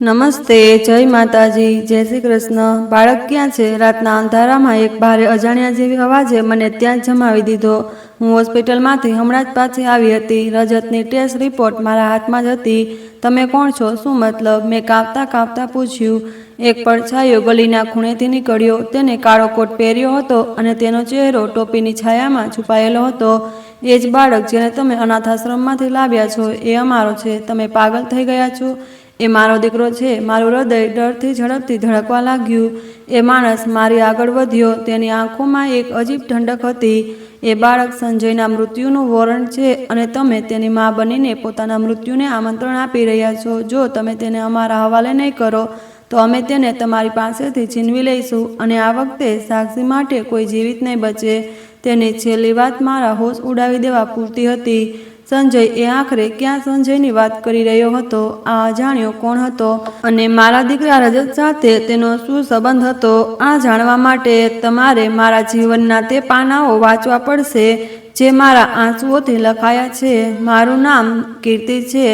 નમસ્તે, જય માતાજી, જય શ્રી કૃષ્ણ। બાળક ક્યાં છે? રાતના અંધારામાં એક ભારે અજાણ્યા જેવી અવાજે મને ત્યાં જમાવી દીધો। હું હોસ્પિટલમાંથી હમણાં જ પાછી આવી હતી। રજતની ટેસ્ટ રિપોર્ટ મારા હાથમાં જ હતી। તમે કોણ છો? શું મતલબ? મેં કાંપતા કાંપતા પૂછ્યું। એક પડછાયો ગલીના ખૂણેથી નીકળ્યો। તેને કાળો કોટ પહેર્યો હતો અને તેનો ચહેરો ટોપીની છાયામાં છુપાયેલો હતો। એ જ બાળક જેને તમે અનાથાશ્રમમાંથી લાવ્યા છો, એ અમારો છે। તમે પાગલ થઈ ગયા છો? એ મારો દીકરો છે। મારું હૃદય ડરથી ઝડપથી ધડકવા લાગ્યું। એ માણસ મારી આગળ વધ્યો। તેની આંખોમાં એક અજીબ ઠંડક હતી। એ બાળક સંજયના મૃત્યુનું વોરંટ છે અને તમે તેની મા બનીને પોતાના મૃત્યુને આમંત્રણ આપી રહ્યા છો। જો તમે તેને અમારા હવાલે નહીં કરો તો અમે તેને તમારી પાસેથી છીનવી લઈશું અને આ વખતે સાક્ષી માટે કોઈ જીવિત નહીં બચે। તેની છેલ્લી વાત મારા હોશ ઉડાવી દેવા પૂરતી હતી। સંજય, એ આખરે ક્યાં સંજયની વાત કરી રહ્યો હતો? આ અજાણ્યો કોણ હતો અને મારા દીકરા રજત સાથે તેનો શું સંબંધ હતો? આ જાણવા માટે તમારે મારા જીવનના તે પાનાઓ વાંચવા પડશે જે મારા આંસુઓથી લખાયા છે। મારું નામ કીર્તિ છે।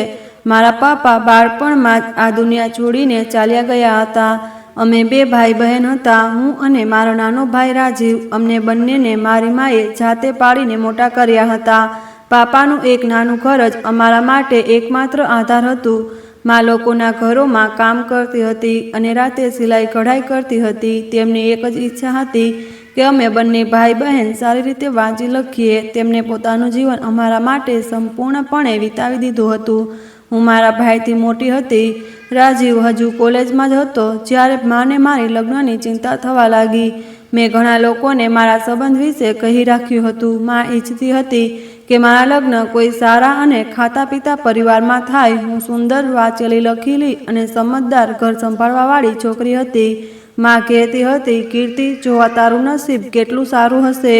મારા પાપા બાળપણમાં જ આ દુનિયા છોડીને ચાલ્યા ગયા હતા। અમે 2 ભાઈ બહેન હતા, હું અને મારો નાનો ભાઈ રાજીવ। અમને બંનેને મારી માએ જાતે પાળીને મોટા કર્યા હતા। પાપાનું એક નાનું ઘર જ અમારા માટે એકમાત્ર આધાર હતું। મા લોકોના ઘરોમાં કામ કરતી હતી અને રાતે સિલાઈ કઢાઈ કરતી હતી। તેમની એક જ ઈચ્છા હતી કે અમે બંને ભાઈ બહેન સારી રીતે વાંચી લખીએ। તેમને પોતાનું જીવન અમારા માટે સંપૂર્ણપણે વિતાવી દીધું હતું। હું મારા ભાઈથી મોટી હતી। રાજીવ હજુ કોલેજમાં જ હતો જ્યારે માને મારી લગ્નની ચિંતા થવા લાગી। મેં ઘણા લોકોને મારા સંબંધ વિશે કહી રાખ્યું હતું। મા ઈચ્છતી હતી કે મારા લગ્ન કોઈ સારા અને ખાતા પીતા પરિવારમાં થાય। હું સુંદર, વાંચેલી લખેલી અને સમજદાર ઘર સંભાળવાવાળી છોકરી હતી। મા કહેતી હતી, કીર્તિ, જોવા તારું નસીબ કેટલું સારું હશે।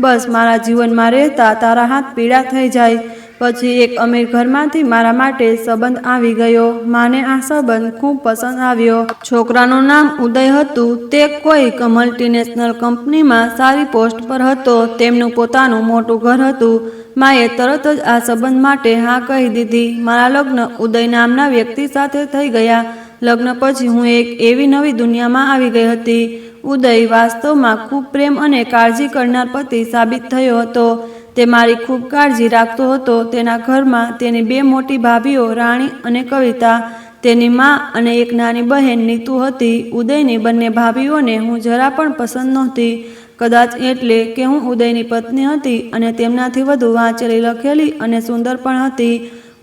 બસ મારા જીવનમાં રહેતા તારા હાથ પીળા થઈ જાય। પછી એક અમીર ઘરમાંથી મારા માટે સંબંધ આવી ગયો। માને આ સંબંધ ખૂબ પસંદ આવ્યો। છોકરાનું નામ ઉદય હતું। તે કોઈક મલ્ટીનેશનલ કંપનીમાં સારી પોસ્ટ પર હતો। તેમનું પોતાનું મોટું ઘર હતું। માએ તરત જ આ સંબંધ માટે હા કહી દીધી। મારા લગ્ન ઉદય નામના વ્યક્તિ સાથે થઈ ગયા। લગ્ન પછી હું એક એવી નવી દુનિયામાં આવી ગઈ હતી। ઉદય વાસ્તવમાં ખૂબ પ્રેમ અને કાળજી કરનાર પતિ સાબિત થયો હતો। તે મારી ખૂબ કાળજી રાખતો હતો। તેના ઘરમાં તેની 2 મોટી ભાભીઓ રાણી અને કવિતા, તેની મા અને એક નાની બહેન નીતુ હતી। ઉદયની બંને ભાભીઓને હું જરા પણ પસંદ નહોતી, કદાચ એટલે કે હું ઉદયની પત્ની હતી અને તેમનાથી વધુ વાંચેલી લખેલી અને સુંદર પણ હતી।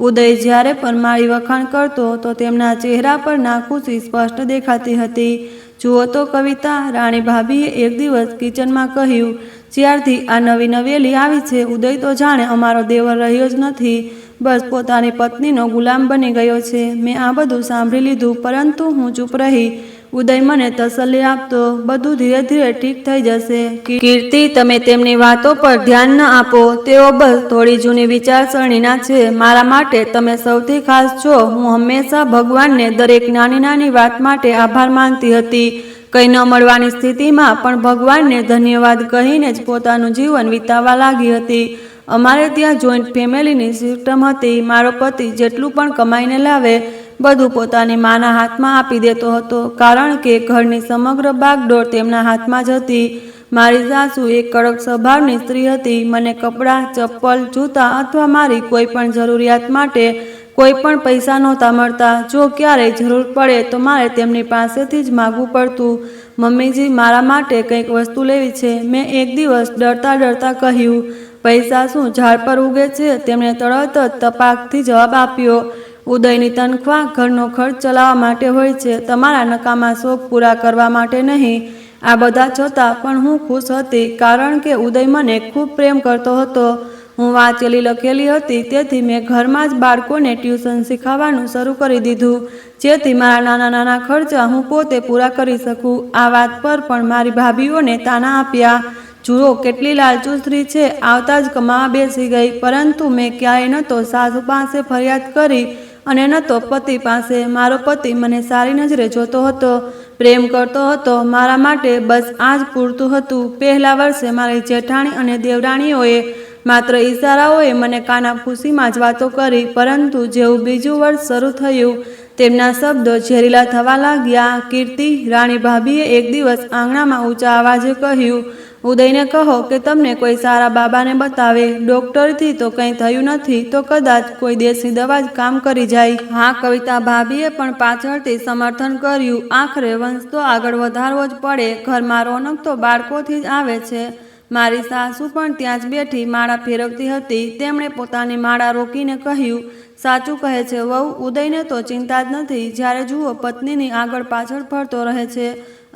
ઉદય જ્યારે પણ મારી વખાણ કરતો તો તેમના ચહેરા પર નાખુશી સ્પષ્ટ દેખાતી હતી। જુઓ તો કવિતા, રાણી ભાભીએ એક દિવસ કિચનમાં કહ્યું, જ્યારથી આ નવી નવેલી આવી છે ઉદય તો જાણે અમારો દેવર રહ્યો જ નથી, બસ પોતાની પત્નીનો ગુલામ બની ગયો છે। મેં આ બધું સાંભળી લીધું પરંતુ હું ચૂપ રહી। ઉદય મને તસલ્લી આપતો, બધું ધીરે ધીરે ઠીક થઈ જશે। કીર્તિ, તમે તેમની વાતો પર ધ્યાન ન આપો। તેઓ બસ થોડી જૂની વિચારસરણીના છે। મારા માટે તમે સૌથી ખાસ છો। હું હંમેશા ભગવાનને દરેક નાની નાની વાત માટે આભાર માનતી હતી। કંઈ ન મળવાની સ્થિતિમાં પણ ભગવાનને ધન્યવાદ કહીને જ પોતાનું જીવન વિતાવવા લાગી હતી। અમારે ત્યાં જોઈન્ટ ફેમિલીની સિસ્ટમ હતી। મારો પતિ જેટલું પણ કમાઈને લાવે બધું પોતાની માના હાથમાં આપી દેતો હતો, કારણ કે ઘરની સમગ્ર બાગડોર તેમના હાથમાં જ હતી। મારી સાસુ એક કડક સ્વભાવની સ્ત્રી હતી। મને કપડાં, ચપ્પલ, જૂતા અથવા મારી કોઈ પણ જરૂરિયાત માટે કોઈ પણ પૈસા નહોતા મળતા। જો ક્યારેય જરૂર પડે તો મારે તેમની પાસેથી જ માગવું પડતું। મમ્મીજી, મારા માટે કંઈક વસ્તુ લેવી છે। મેં એક દિવસ ડરતા ડરતા કહ્યું, પૈસા શું ઝાડ પર ઉગે છે? તેમણે તરત જ તપાકથી જવાબ આપ્યો, ઉદયની તનખ્વાહ ઘરનો ખર્ચ ચલાવવા માટે હોય છે, તમારા નકામા શોખ પૂરા કરવા માટે નહીં। આ બધા છતાં પણ હું ખુશ હતી, કારણ કે ઉદય મને ખૂબ પ્રેમ કરતો હતો। હું વાંચેલી લખેલી હતી, તેથી મેં ઘરમાં જ બાળકોને ટ્યુશન શીખવવાનું શરૂ કરી દીધું, જેથી મારા નાના નાના ખર્ચા હું પોતે પૂરા કરી શકું। આ વાત પર પણ મારી ભાભીઓને તાના આપ્યા, જુઓ કેટલી લાલચુ સ્ત્રી છે, આવતા જ કમાવા બેસી ગઈ। પરંતુ મેં ક્યારેય ન તો સાસુ પાસે ફરિયાદ કરી અને ન તો પતિ પાસે। મારો પતિ મને સારી નજરે જોતો હતો, પ્રેમ કરતો હતો, મારા માટે બસ આ જ પૂરતું હતું। પહેલા વર્ષે મારી જેઠાણી અને દેવરાણીઓએ માત્ર ઈશારાઓએ મને કાનાફૂસીમાં જ વાતો કરી, પરંતુ જેવું બીજું વર્ષ શરૂ થયું તેમના શબ્દો ઝેરીલા થવા લાગ્યા. કીર્તિ, રાણી ભાભીએ એક દિવસ આંગણામાં ઊંચા અવાજે કહ્યું, ઉદયને કહો કે તમને કોઈ સારા બાબાને બતાવે. ડોક્ટરથી તો કંઈ થયું નથી તો કદાચ કોઈ દેશી દવા જ કામ કરી જાય. હા, કવિતા ભાભીએ પણ પાછળથી સમર્થન કર્યું. આખરે વંશ તો આગળ વધારવો જ પડે. ઘરમાં રોનક તો બાળકોથી જ આવે છે. મારી સાસુ પણ ત્યાં જ બેઠી માળા ફેરવતી હતી. તેમણે પોતાની માળા રોકીને કહ્યું, સાચું કહે છે વહુ, ઉદયને તો ચિંતા જ નથી. જ્યારે જુઓ પત્નીની આગળ પાછળ ફરતો રહે છે.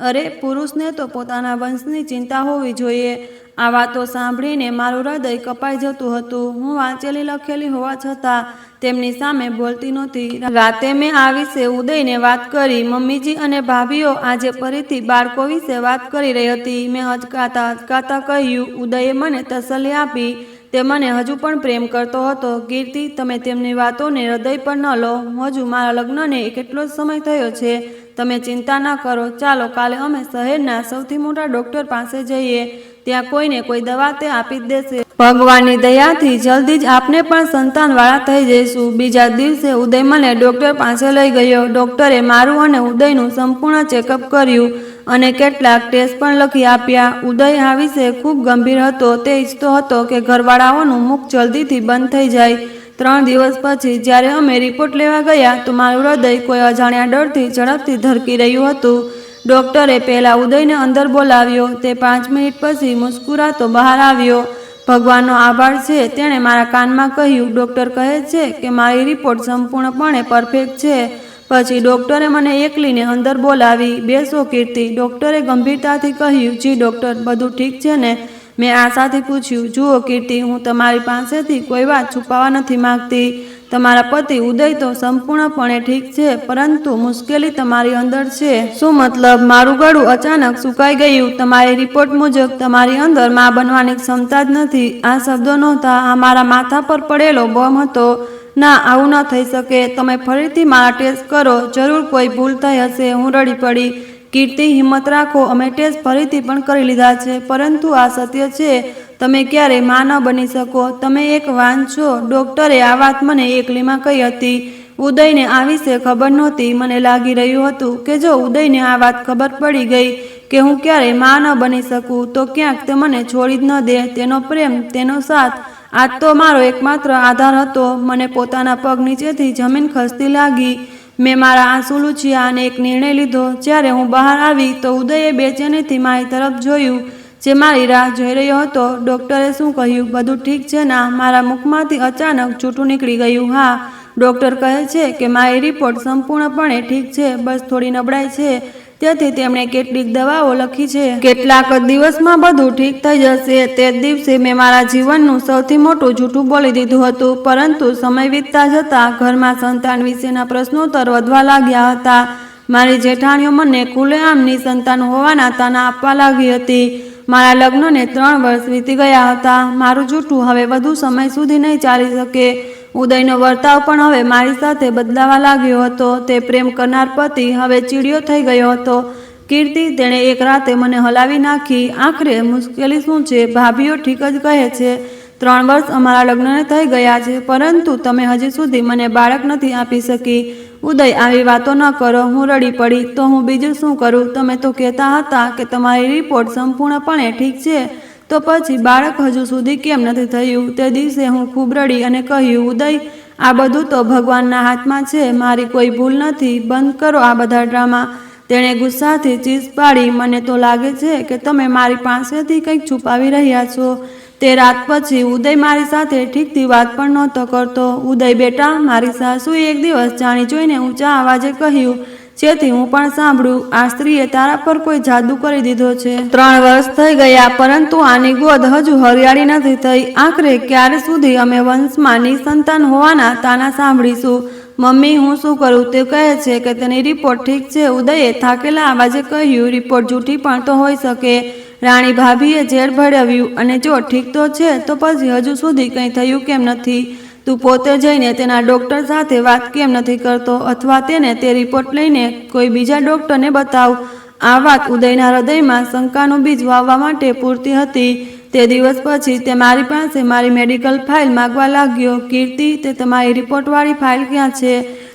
અરે, પુરુષને તો પોતાના વંશની ચિંતા હોવી જોઈએ. આ વાતો સાંભળીને મારું હૃદય કપાઈ જતું હતું. હું વાંચેલી લખેલી હોવા છતાં તેમની સામે બોલતી નહોતી. રાતે મેં આ વિશે ઉદયને વાત કરી. મમ્મીજી અને ભાભીઓ આજે ફરીથી બાળકો વિશે વાત કરી રહી હતી. મેં હચકાતા કહ્યું. ઉદયે મને તસલ્લી આપી. તે મને હજુ પણ પ્રેમ કરતો હતો. કીર્તિ, તમે તેમની વાતોને હૃદય પર ન લો. હજુ મારા લગ્નને કેટલો જ સમય થયો છે. તમે ચિંતા ના કરો. ચાલો કાલે અમે શહેરના સૌથી મોટા ડૉક્ટર પાસે જઈએ. ત્યાં કોઈને કોઈ દવા તે આપી જ દેશે. ભગવાનની દયાથી જલ્દી જ આપને પણ સંતાનવાળા થઈ જઈશું. બીજા દિવસે ઉદય મને ડૉક્ટર પાસે લઈ ગયો. ડૉક્ટરે મારું અને ઉદયનું સંપૂર્ણ ચેકઅપ કર્યું અને કેટલાક ટેસ્ટ પણ લખી આપ્યા. ઉદય આ વિશે ખૂબ ગંભીર હતો. તે ઈચ્છતો હતો કે ઘરવાળાઓનું મુખ જલ્દીથી બંધ થઈ જાય. 3 દિવસ પછી જ્યારે અમે રિપોર્ટ લેવા ગયા તો મારું હૃદય કોઈ અજાણ્યા ડરથી ઝડપથી ધડકી રહ્યું હતું. ડૉક્ટરે પહેલા ઉદયને અંદર બોલાવ્યો. તે 5 મિનિટ પછી મુસ્કુરાતો બહાર આવ્યો. ભગવાનનો આભાર છે, તેણે મારા કાનમાં કહ્યું. ડૉક્ટર કહે છે કે મારી રિપોર્ટ સંપૂર્ણપણે પરફેક્ટ છે. પછી ડૉક્ટરે મને એકલીને અંદર બોલાવી. બેસો કીર્તિ, ડૉક્ટરે ગંભીરતાથી કહ્યું. જી ડૉક્ટર, બધું ઠીક છે ને? મેં આશાથી પૂછ્યું. જુઓ કીર્તિ, હું તમારી પાસેથી કોઈ વાત છુપાવવા નથી માંગતી. તમારા પતિ ઉદય તો સંપૂર્ણપણે ઠીક છે, પરંતુ મુશ્કેલી તમારી અંદર છે. શું મતલબ? મારું ગળું અચાનક સુકાઈ ગયું. તમારી રિપોર્ટ મુજબ તમારી અંદર માં બનવાની ક્ષમતા જ નથી. આ શબ્દો નહોતા, આ મારા માથા પર પડેલો બોમ્બ હતો. ના, આવું ન થઈ શકે. તમે ફરીથી મારા ટેસ્ટ કરો. જરૂર કોઈ ભૂલ થઈ હશે. હું રડી પડી. કીર્તિ, હિંમત રાખો. અમે ટેસ્ટ ફરીથી પણ કરી લીધા છે, પરંતુ આ સત્ય છે. તમે ક્યારેય માં ન બની શકો. તમે એક વાન છો. ડૉક્ટરે આ વાત મને એકલીમાં કહી હતી. ઉદયને આ વિશે ખબર નહોતી. મને લાગી રહ્યું હતું કે જો ઉદયને આ વાત ખબર પડી ગઈ કે હું ક્યારેય માં ન બની શકું તો ક્યાંક તે મને છોડી જ ન દે. તેનો પ્રેમ, તેનો સાથ, આ તો મારો એકમાત્ર આધાર હતો. મને પોતાના પગ નીચેથી જમીન ખસતી લાગી. મેં મારા આંસુ લૂછ્યા અને એક નિર્ણય લીધો. જ્યારે હું બહાર આવી તો ઉદયે બેચેનીથી મારી તરફ જોયું, જે મારી રાહ જોઈ રહ્યો હતો. ડૉક્ટરે શું કહ્યું? બધું ઠીક છે ના? મારા મુખમાંથી અચાનક છૂટું નીકળી ગયું. હા. ડૉક્ટર કહે છે કે મારી રિપોર્ટ સંપૂર્ણપણે ઠીક છે, બસ થોડી નબળાઈ છે. તેથી તેમણે કેટલીક દવાઓ લખી છે. કેટલાક જ દિવસમાં બધું ઠીક થઈ જશે. તે જ દિવસે મેં મારા જીવનનું સૌથી મોટું જૂઠું બોલી દીધું હતું. પરંતુ સમય વીતતા જતાં ઘરમાં સંતાન વિશેના પ્રશ્નોત્તર વધવા લાગ્યા હતા. મારી જેઠાણીઓ મને ખુલ્લેઆમ નિસંતાન હોવાના તાના આપવા લાગી હતી. મારા લગ્નને 3 વર્ષ વીતી ગયા હતા. મારું જૂઠું હવે વધુ સમય સુધી નહીં ચાલી શકે. ઉદયનો વર્તાવ પણ હવે મારી સાથે બદલાવા લાગ્યો હતો. તે પ્રેમ કરનાર પતિ હવે ચીડિયો થઈ ગયો હતો. કીર્તિ, તેણે એક રાતે મને હલાવી નાખી. આખરે મુશ્કેલી શું છે? ભાભીઓ ઠીક જ કહે છે. 3 વર્ષ અમારા લગ્નને થઈ ગયા છે, પરંતુ તમે હજી સુધી મને બાળક નથી આપી શકી. ઉદય, આવી વાતો ન કરો. હું રડી પડી. તો હું બીજું શું કરું? તમે તો કહેતા હતા કે તમારી રિપોર્ટ સંપૂર્ણપણે ઠીક છે, તો પછી બાળક હજુ સુધી કેમ નથી થયું? તે દિવસે હું ખૂબ રડી અને કહ્યું, ઉદય, આ બધું તો ભગવાનના હાથમાં છે. મારી કોઈ ભૂલ નથી. બંધ કરો આ બધા ડ્રામા. તેણે ગુસ્સાથી ચીસ પાડી. મને તો લાગે છે કે તમે મારી પાસેથી કંઈક છુપાવી રહ્યા છો. તે રાત પછી ઉદય મારી સાથે ઠીકથી વાત પણ નહોતો કરતો. ઉદય બેટા, મારી સાસુએ એક દિવસ જાણી જોઈને ઊંચા અવાજે કહ્યું, જેથી હું પણ સાંભળું, આ સ્ત્રીએ તારા પર કોઈ જાદુ કરી દીધો છે. 3 વર્ષ થઈ ગયા, પરંતુ આની ગોદ હજુ હરિયાળી નથી થઈ. આખરે ક્યારે સુધી અમે વંશમાં નિસંતાન હોવાના તાના સાંભળીશું? મમ્મી, હું શું કરું? તે કહે છે કે તેની રિપોર્ટ ઠીક છે. ઉદયે થાકેલા અવાજે કહ્યું, રિપોર્ટ જૂઠી પણ તો હોઈ શકે. રાણી ભાભીએ ઝેર ભળવ્યું અને જો ઠીક તો છે, તો પછી હજુ સુધી કંઈ થયું કેમ નથી? તું પોતે જઈને તેના ડૉક્ટર સાથે વાત કેમ નથી કરતો? અથવા તેને તે રિપોર્ટ લઈને કોઈ બીજા ડૉક્ટરને બતાવ. આ વાત ઉદયના હૃદયમાં શંકાનું બીજ વાવવા માટે પૂરતી હતી. તે દિવસ પછી તે મારી પાસે મારી મેડિકલ ફાઇલ માગવા લાગ્યો. કીર્તિ, તે તમારી રિપોર્ટવાળી ફાઇલ ક્યાં છે?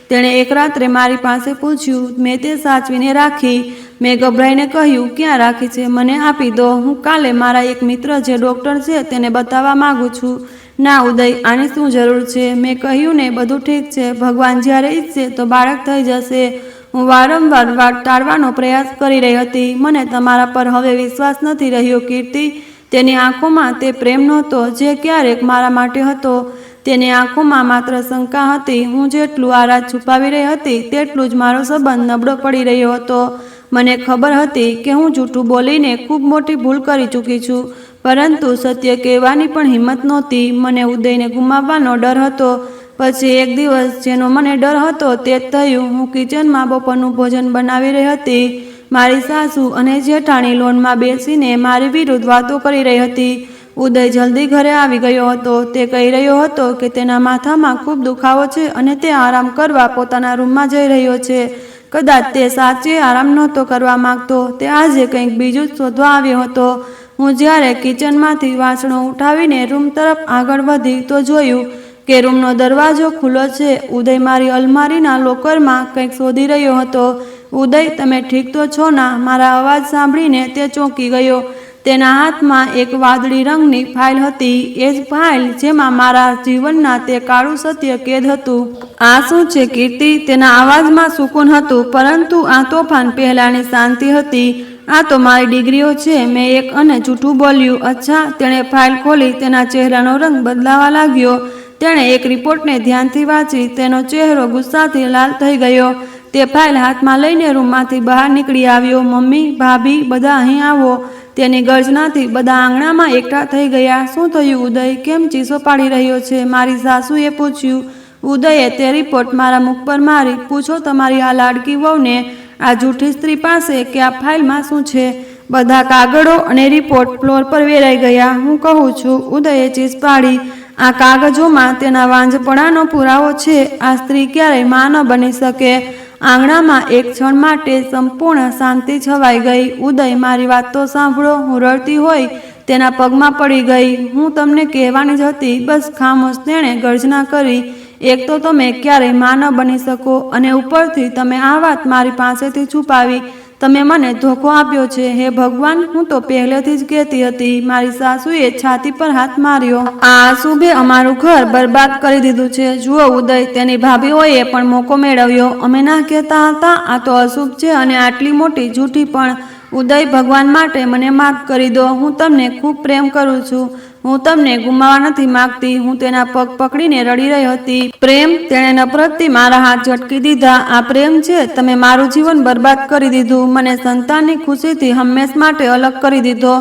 તેણે એક રાત્રે મારી પાસે પૂછ્યું. મેં તે સાચવીને રાખી. મેં ગભરાઈને કહ્યું, ક્યાં રાખી છે? મને આપી દો. હું કાલે મારા એક મિત્ર જે ડૉક્ટર છે તેને બતાવવા માગું છું. ના ઉદય, આની શું જરૂર છે? મેં કહ્યું ને, બધું ઠીક છે. ભગવાન જ્યારે ઈચ્છે તો બાળક થઈ જશે. હું વારંવાર વાત ટાળવાનો પ્રયાસ કરી રહી હતી. મને તમારા પર હવે વિશ્વાસ નથી રહ્યો કીર્તિ. તેની આંખોમાં તે પ્રેમ નહોતો જે ક્યારેક મારા માટે હતો. તેની આંખોમાં માત્ર શંકા હતી. હું જેટલું આ રાત છુપાવી રહી હતી તેટલું જ મારો સંબંધ નબળો પડી રહ્યો હતો. મને ખબર હતી કે હું જૂઠું બોલીને ખૂબ મોટી ભૂલ કરી ચૂકી છું, પરંતુ સત્ય કહેવાની પણ હિંમત નહોતી. મને ઉદયને ગુમાવવાનો ડર હતો. પછી એક દિવસ જેનો મને ડર હતો તે જ થયું. હું કિચનમાં બપોરનું ભોજન બનાવી રહી હતી. મારી સાસુ અને જેઠાણી લોનમાં બેસીને મારી વિરુદ્ધ વાતો કરી રહી હતી. ઉદય જલ્દી ઘરે આવી ગયો હતો. તે કહી રહ્યો હતો કે તેના માથામાં ખૂબ દુખાવો છે અને તે આરામ કરવા પોતાના રૂમમાં જઈ રહ્યો છે. કદાચ તે સાચે આરામ નહોતો કરવા માંગતો. તે આજે કંઈક બીજું જ શોધવા આવ્યો હતો. હું જ્યારે કિચનમાંથી વાસણો ઉઠાવીને રૂમ તરફ આગળ વધી તો જોયું કે રૂમનો દરવાજો ખુલ્લો છે. ઉદય મારી અલમારીના લોકરમાં કંઈક શોધી રહ્યો હતો. ઉદય, તમે ઠીક તો છો ના? મારા અવાજ સાંભળીને તે ચોંકી ગયો. તેના હાથમાં એક વાદળી રંગની ફાઇલ હતી. એ જ ફાઇલ જેમાં મારા જીવનના તે કાળું સત્ય કેદ હતું. આ શું છે કીર્તિ? તેના અવાજમાં સુકૂન હતું, પરંતુ આ તોફાન પહેલાની શાંતિ હતી. આ તો મારી ડિગ્રીઓ છે. મેં એક અને જૂઠું બોલ્યું. અચ્છા. તેણે ફાઇલ ખોલી. તેના ચહેરાનો રંગ બદલાવા લાગ્યો. તેણે એક રિપોર્ટને ધ્યાનથી વાંચી. તેનો ચહેરો ગુસ્સાથી લાલ થઈ ગયો. તે ફાઇલ હાથમાં લઈને રૂમમાંથી બહાર નીકળી આવ્યો. મમ્મી, ભાભી, બધા અહીં આવો. તેની ગર્જનાથી બધા આંગણામાં એકઠા થઈ ગયા. શું થયું ઉદય? કેમ ચીસો પાડી રહ્યો છે? મારી સાસુએ પૂછ્યું. ઉદયે તે રિપોર્ટ મારા મુખ પર મારી. પૂછો તમારી આ લાડકી વહુને, આ જૂઠી સ્ત્રી પાસે કે આ ફાઇલમાં શું છે. બધા કાગળો અને રિપોર્ટ ફ્લોર પર વેરાઈ ગયા. હું કહું છું, ઉદયે ચીસ પાડી. આ કાગળોમાં તેના વાંઝપણાનો પુરાવો છે. આ સ્ત્રી ક્યારેય માં ન બની શકે. આંગણામાં એક ક્ષણ માટે સંપૂર્ણ શાંતિ છવાઈ ગઈ. ઉદય, મારી વાત તો સાંભળો. હું રડતી હોય તેના પગમાં પડી ગઈ. હું તમને કહેવાની જ હતી. બસ ખામોશ, તેણે ગર્જના કરી. એક તો તમે ક્યારેય માં ન બની શકો અને ઉપરથી તમે આ વાત મારી પાસેથી છુપાવી. તમે મને ધોકો આપ્યો છે. હે ભગવાન, હું તો પહેલેથી જ કહેતી હતી. મારી સાસુએ છાતી પર હાથ માર્યો. આ શુભે અમારું ઘર બરબાદ કરી દીધું છે. જુઓ ઉદય, તેની ભાભીઓએ પણ મોકો મેળવ્યો. અમે ના કહેતા હતા આ તો અશુભ છે અને આટલી મોટી જૂઠી પણ. ઉદય, ભગવાન માટે મને માફ કરી દો. હું તમને ખૂબ પ્રેમ કરું છું. હું તમને ગુમાવવા નથી માંગતી. હું તેના પગ પકડીને રડી રહી હતી. પ્રેમ? તેણે નફરતથી મારા હાથ ઝટકી દીધા. આ પ્રેમ છે? તમે મારું જીવન બરબાદ કરી દીધું. મને સંતાનની ખુશીથી હંમેશ માટે અલગ કરી દીધો.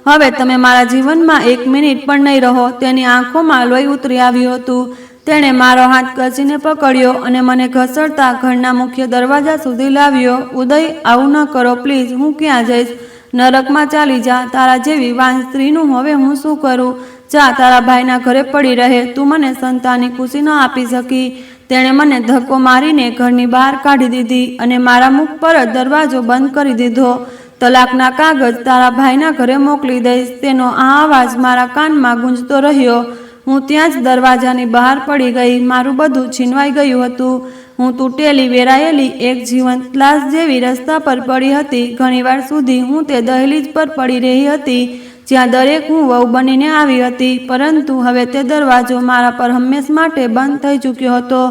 હવે તમે મારા જીવનમાં એક મિનિટ પણ નહીં રહો. તેની આંખોમાં લોહી ઉતરી આવ્યું હતું. તેણે મારો હાથ કચીને પકડ્યો અને મને ઘસડતા ઘરના મુખ્ય દરવાજા સુધી લાવ્યો. ઉદય, આવું ન કરો પ્લીઝ. હું ક્યાં જઈશ? નરકમાં ચાલી જા. તારા જેવી વાન સ્ત્રીનું હવે હું શું કરું? જા, તારા ભાઈના ઘરે પડી રહે. તું મને સંતાનની ખુશી ન આપી શકી. તેણે મને ધક્કો મારીને ઘરની બહાર કાઢી દીધી અને મારા મુખ પર જ દરવાજો બંધ કરી દીધો. તલાકના કાગળ તારા ભાઈના ઘરે મોકલી દઈશ. તેનો આ અવાજ મારા કાનમાં ગુંજતો રહ્યો. હું ત્યાં જ દરવાજાની બહાર પડી ગઈ. મારું બધું છીનવાઈ ગયું હતું. હું તૂટેલી, વેરાયેલી એક જીવંત લાશ જેવી રસ્તા પર પડી હતી. ઘણીવાર સુધી હું તે દહેલીજ પર પડી રહી હતી જ્યાં દરેક હું વહુ બનીને આવી હતી, પરંતુ હવે તે દરવાજો મારા પર હંમેશ માટે બંધ થઈ ચૂક્યો હતો.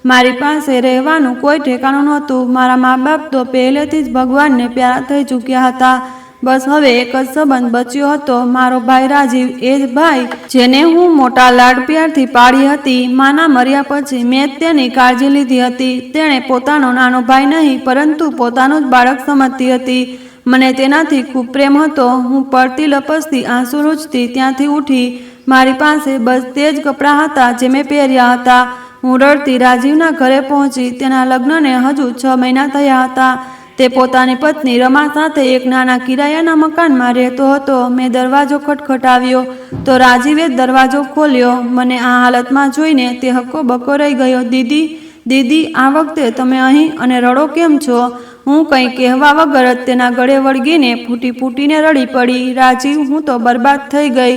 મારી પાસે રહેવાનું કોઈ ઠેકાણું નહોતું. મારા મા બાપ તો પહેલેથી જ ભગવાનને પ્યારા થઈ ચૂક્યા હતા. બસ હવે એક જ સંબંધ બચ્યો હતો, મારો ભાઈ રાજીવ. એ જ ભાઈ જેને હું મોટા લાડ પ્યારથી પાળી હતી. માના મર્યા પછી મેં જ તેની કાળજી લીધી હતી. તેણે પોતાનો નાનો ભાઈ નહીં પરંતુ પોતાનું જ બાળક સમજતી હતી. મને તેનાથી ખૂબ પ્રેમ હતો. હું પડતી લપસતી આંસુ લૂછતી ત્યાંથી ઉઠી. મારી પાસે બસ તે જ કપડાં હતા જે મેં પહેર્યા હતા. હું રડતી રાજીવના ઘરે પહોંચી. તેના લગ્નને હજુ 6 મહિના થયા હતા. તે પોતાની પત્ની રમા સાથે એક નાના કિરાયાના મકાનમાં રહેતો હતો. મેં દરવાજો ખટખટાવ્યો તો રાજીવે દરવાજો ખોલ્યો. મને આ હાલતમાં જોઈને તે હક્કો બક્કો રહી ગયો. દીદી, દીદી, આ વખતે તમે અહીં અને રડો કેમ છો? હું કંઈ કહેવા વગર જ તેના ગળે વળગીને ફૂટી ફૂટીને રડી પડી. રાજીવ, હું તો બરબાદ થઈ ગઈ.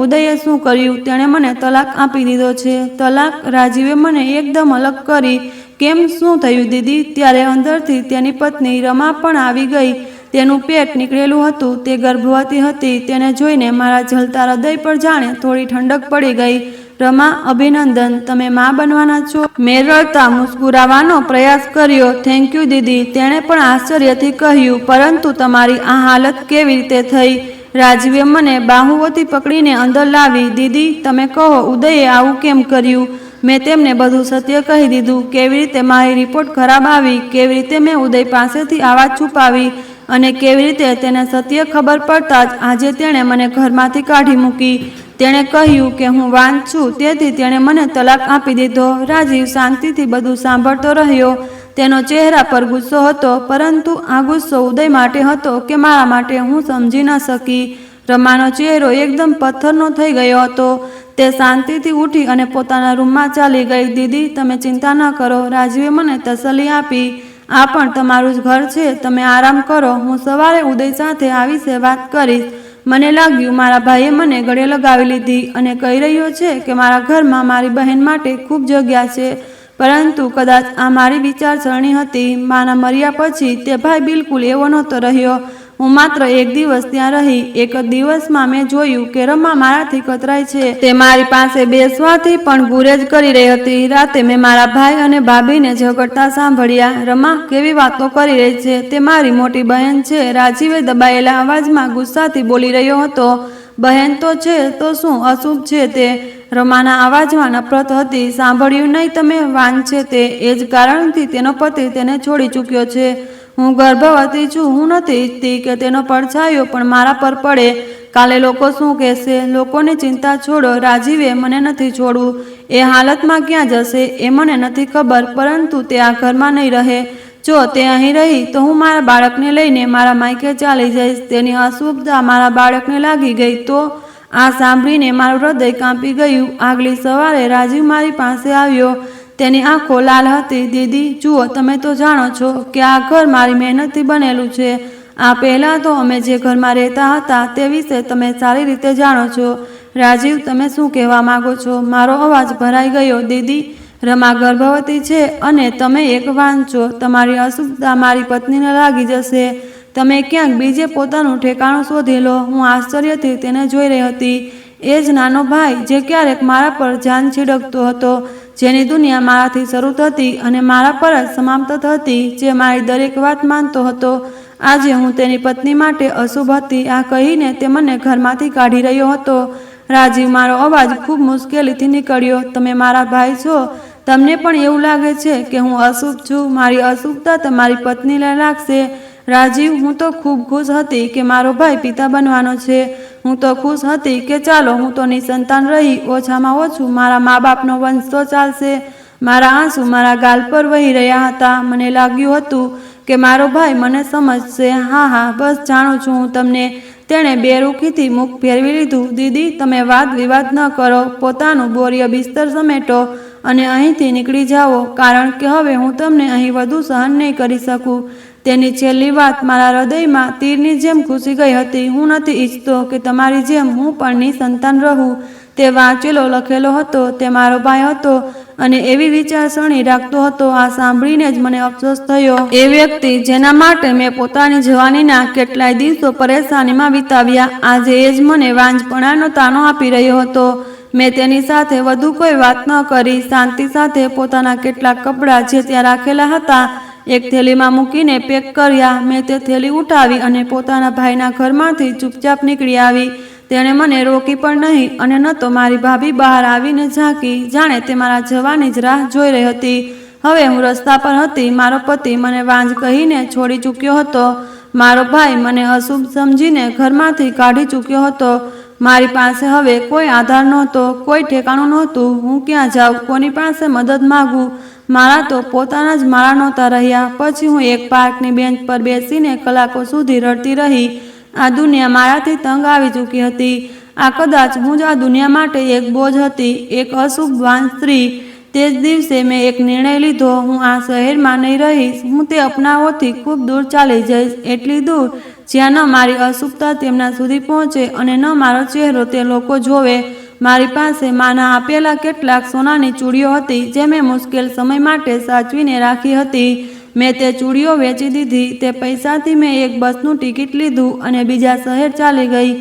ઉદયે શું કર્યું? તેણે મને તલાક આપી દીધો છે. તલાક? રાજીવે મને એકદમ અલગ કરી. કેમ, શું થયું દીદી? ત્યારે અંદરથી તેની પત્ની રમા પણ આવી ગઈ. તેનું પેટ નીકળેલું હતું, તે ગર્ભવતી હતી. તેને જોઈને મારા જલતા હૃદય પર જાણે થોડી ઠંડક પડી ગઈ. રમા, અભિનંદન, તમે માં બનવાના છો. મેં રડતા મુસ્કુરાવાનો પ્રયાસ કર્યો. થેન્ક યુ દીદી, તેણે પણ આશ્ચર્યથી કહ્યું. પરંતુ તમારી આ હાલત કેવી રીતે થઈ? રાજીવે મને બાહુઓથી પકડીને અંદર લાવી. દીદી, તમે કહો, ઉદયે આવું કેમ કર્યું? મેં તેમને બધું સત્ય કહી દીધું. કેવી રીતે મારી રિપોર્ટ ખરાબ આવી, કેવી રીતે મેં ઉદય પાસેથી આ વાત છુપાવી અને કેવી રીતે તેને સત્ય ખબર પડતા જ આજે તેણે મને ઘરમાંથી કાઢી મૂકી. તેણે કહ્યું કે હું વાંજ છું, તેથી તેણે મને તલાક આપી દીધો. રાજીવ શાંતિથી બધું સાંભળતો રહ્યો. તેનો ચહેરા પર ગુસ્સો હતો, પરંતુ આ ગુસ્સો ઉદય માટે હતો કે મારા માટે, હું સમજી ન શકી. રમાનો ચહેરો એકદમ પથ્થરનો થઈ ગયો હતો. તે શાંતિથી ઉઠી અને પોતાના રૂમમાં ચાલી ગઈ. દીદી, તમે ચિંતા ન કરો, રાજીવે મને તસલ્લી આપી. આ પણ તમારું જ ઘર છે, તમે આરામ કરો. હું સવારે ઉદય સાથે આ વિશે વાત કરીશ. મને લાગ્યું મારા ભાઈએ મને ગળે લગાવી લીધી અને કહી રહ્યો છે કે મારા ઘરમાં મારી બહેન માટે ખૂબ જગ્યા છે. પરંતુ કદાચ આ મારી વિચારસરણી હતી. માના મર્યા પછી તે ભાઈ બિલકુલ એવો નહોતો રહ્યો. હું માત્ર એક દિવસ ત્યાં રહી. એક જ દિવસમાં મેં જોયું કે રમા મારાથી કતરાય છે. તે મારી પાસે બેસવાથી પણ ગુરેજ કરી રહી હતી. રાતે મેં મારા ભાઈ અને ભાભીને ઝઘડતા સાંભળ્યા. રમા કેવી વાતો કરી રહી છે, તે મારી મોટી બહેન છે. રાજીવે દબાયેલા અવાજમાં ગુસ્સાથી બોલી રહ્યો હતો. બહેન તો છે તો શું અશુભ છે તે? રમાના અવાજમાં નફરત હતી. સાંભળ્યું નહીં તમે? વાન છે તે, એ જ કારણથી તેનો પતિ તેને છોડી ચૂક્યો છે. હું ગર્ભવતી છું. હું નથી ઈચ્છતી કે તેનો પડછાયો પણ મારા પર પડે. કાલે લોકો શું કહેશે? લોકોની ચિંતા છોડો. રાજીવે મને નથી છોડવું. એ હાલતમાં ક્યાં જશે એ મને નથી ખબર, પરંતુ તે આ ઘરમાં નહીં રહે. જો તે અહીં રહી તો હું મારા બાળકને લઈને મારા માયકે ચાલી જઈશ. તેની અશુભતા મારા બાળકને લાગી ગઈ તો? આ સાંભળીને મારું હૃદય કાંપી ગયું. આગલી સવારે રાજીવ મારી પાસે આવ્યો. તેની આંખો લાલ હતી. દીદી જુઓ, તમે તો જાણો છો કે આ ઘર મારી મહેનતથી બનેલું છે. આ પહેલાં તો અમે જે ઘરમાં રહેતા હતા તે વિશે તમે સારી રીતે જાણો છો. રાજીવ, તમે શું કહેવા માંગો છો? મારો અવાજ ભરાઈ ગયો. દીદી, રમા ગર્ભવતી છે અને તમે એક વાન છો. તમારી અશુભતા મારી પત્નીને લાગી જશે. તમે ક્યાંક બીજે પોતાનું ઠેકાણું શોધી લો. હું આશ્ચર્યથી તેને જોઈ રહી હતી. એ જ નાનો ભાઈ જે ક્યારેક મારા પર જાન છીડકતો હતો, જેની દુનિયા મારાથી શરૂ થતી અને મારા પર જ સમાપ્ત થતી, જે મારી દરેક વાત માનતો હતો. આજે હું તેની પત્ની માટે અશુભ હતી, આ કહીને તે મને ઘરમાંથી કાઢી રહ્યો હતો. રાજીવ, મારો અવાજ ખૂબ મુશ્કેલીથી નીકળ્યો. તમે મારા ભાઈ છો. તમને પણ એવું લાગે છે કે હું અશુભ છું? મારી અશુભતા તમારી પત્નીને લાગશે. રાજીવ, હું તો ખૂબ ખુશ હતી કે મારો ભાઈ પિતા બનવાનો છે. હું તો ખુશ હતી કે ચાલો હું તો નિસંતાન રહી, ઓછામાં ઓછું મારા મા બાપનો વંશ તો ચાલશે. મારા આંસુ મારા ગાલ પર વહી રહ્યા હતા. મને લાગ્યું હતું કે મારો ભાઈ મને સમજશે. હા હા, બસ જાણું છું હું તમને. તેણે બેરૂખીથી મુખ ફેરવી લીધું. દીદી, તમે વાદ વિવાદ ન કરો. પોતાનું બોરિય બિસ્તર સમેટો અને અહીંથી નીકળી જાઓ, કારણ કે હવે હું તમને અહીં વધુ સહન નહીં કરી શકું. તેની છેલ્લી વાત મારા હૃદયમાં તીરની જેમ ઘૂસી ગઈ હતી. હું નથી ઈચ્છતો કે તમારી જેમ હું પણ નિસંતાન રહું. તે વાંચેલો લખેલો હતો. તે મારો ભાઈ હતો અને એવી વિચારસરણી રાખતો હતો. આ સાંભળીને જ મને અફસોસ થયો. એ વ્યક્તિ જેના માટે મેં પોતાની જવાનીના કેટલાય દિવસો પરેશાનીમાં વિતાવ્યા, આજે એ જ મને વાંજપણાનો તાનો આપી રહ્યો હતો. મેં તેની સાથે વધુ કોઈ વાત ન કરી. શાંતિ સાથે પોતાના કેટલાક કપડાં જે ત્યાં રાખેલા હતા એક થેલીમાં મૂકીને પેક કર્યા. મેં તે થેલી ઉઠાવી અને પોતાના ભાઈના ઘરમાંથી ચૂપચાપ નીકળી આવી. તેણે મને રોકી પણ નહીં અને ન તો મારી ભાભી બહાર આવીને ઝાંકી, જાણે તે મારા જવાની જ રાહ જોઈ રહી હતી. હવે હું રસ્તા પર હતી. મારો પતિ મને વાંજ કહીને છોડી ચૂક્યો હતો. મારો ભાઈ મને અશુભ સમજીને ઘરમાંથી કાઢી ચૂક્યો હતો. મારી પાસે હવે કોઈ આધાર નહોતો, કોઈ ઠેકાણું નહોતું. હું ક્યાં જાઉં? કોની પાસે મદદ માગું? મારા તો પોતાના જ માળા નહોતા રહ્યા. પછી હું એક પાર્કની બેન્ચ પર બેસીને કલાકો સુધી રડતી રહી. આ દુનિયા મારાથી તંગ આવી ચૂકી હતી. આ કદાચ હું જ આ દુનિયા માટે એક બોજ હતી, એક અશુભ વાન સ્ત્રી. તે જ દિવસે મેં એક નિર્ણય લીધો. હું આ શહેરમાં નહીં રહીશ. હું તે અપનાવોથી ખૂબ દૂર ચાલી જઈશ. એટલી દૂર જ્યાં ન મારી અશુભતા તેમના સુધી પહોંચે અને ન મારો ચહેરો તે લોકો જોવે. મારી પાસે માના આપેલા કેટલાક સોનાની ચૂડીઓ હતી જે મેં મુશ્કેલ સમય માટે સાચવીને રાખી હતી. મેં તે ચૂડીઓ વેચી દીધી. તે પૈસાથી મેં એક બસનું ટિકિટ લીધું અને બીજા શહેર ચાલી ગઈ.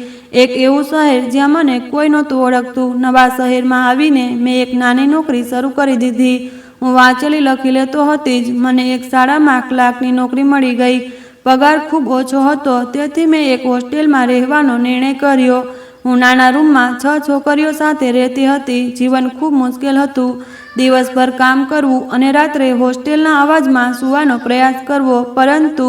એક એવું શહેર જ્યાં મને કોઈ નહોતું ઓળખતું. નવા શહેરમાં આવીને મેં એક નાની નોકરી શરૂ કરી દીધી. હું વાંચેલી લખી લેતો હતી જ મને એક શાળામાં ક્લાર્કની નોકરી મળી ગઈ. પગાર ખૂબ ઓછો હતો, તેથી મેં એક હોસ્ટેલમાં રહેવાનો નિર્ણય કર્યો. હું નાના રૂમમાં 6 છોકરીઓ સાથે રહેતી હતી. જીવન ખૂબ મુશ્કેલ હતું. દિવસભર કામ કરવું અને રાત્રે હોસ્ટેલના અવાજમાં સૂવાનો પ્રયાસ કરવો, પરંતુ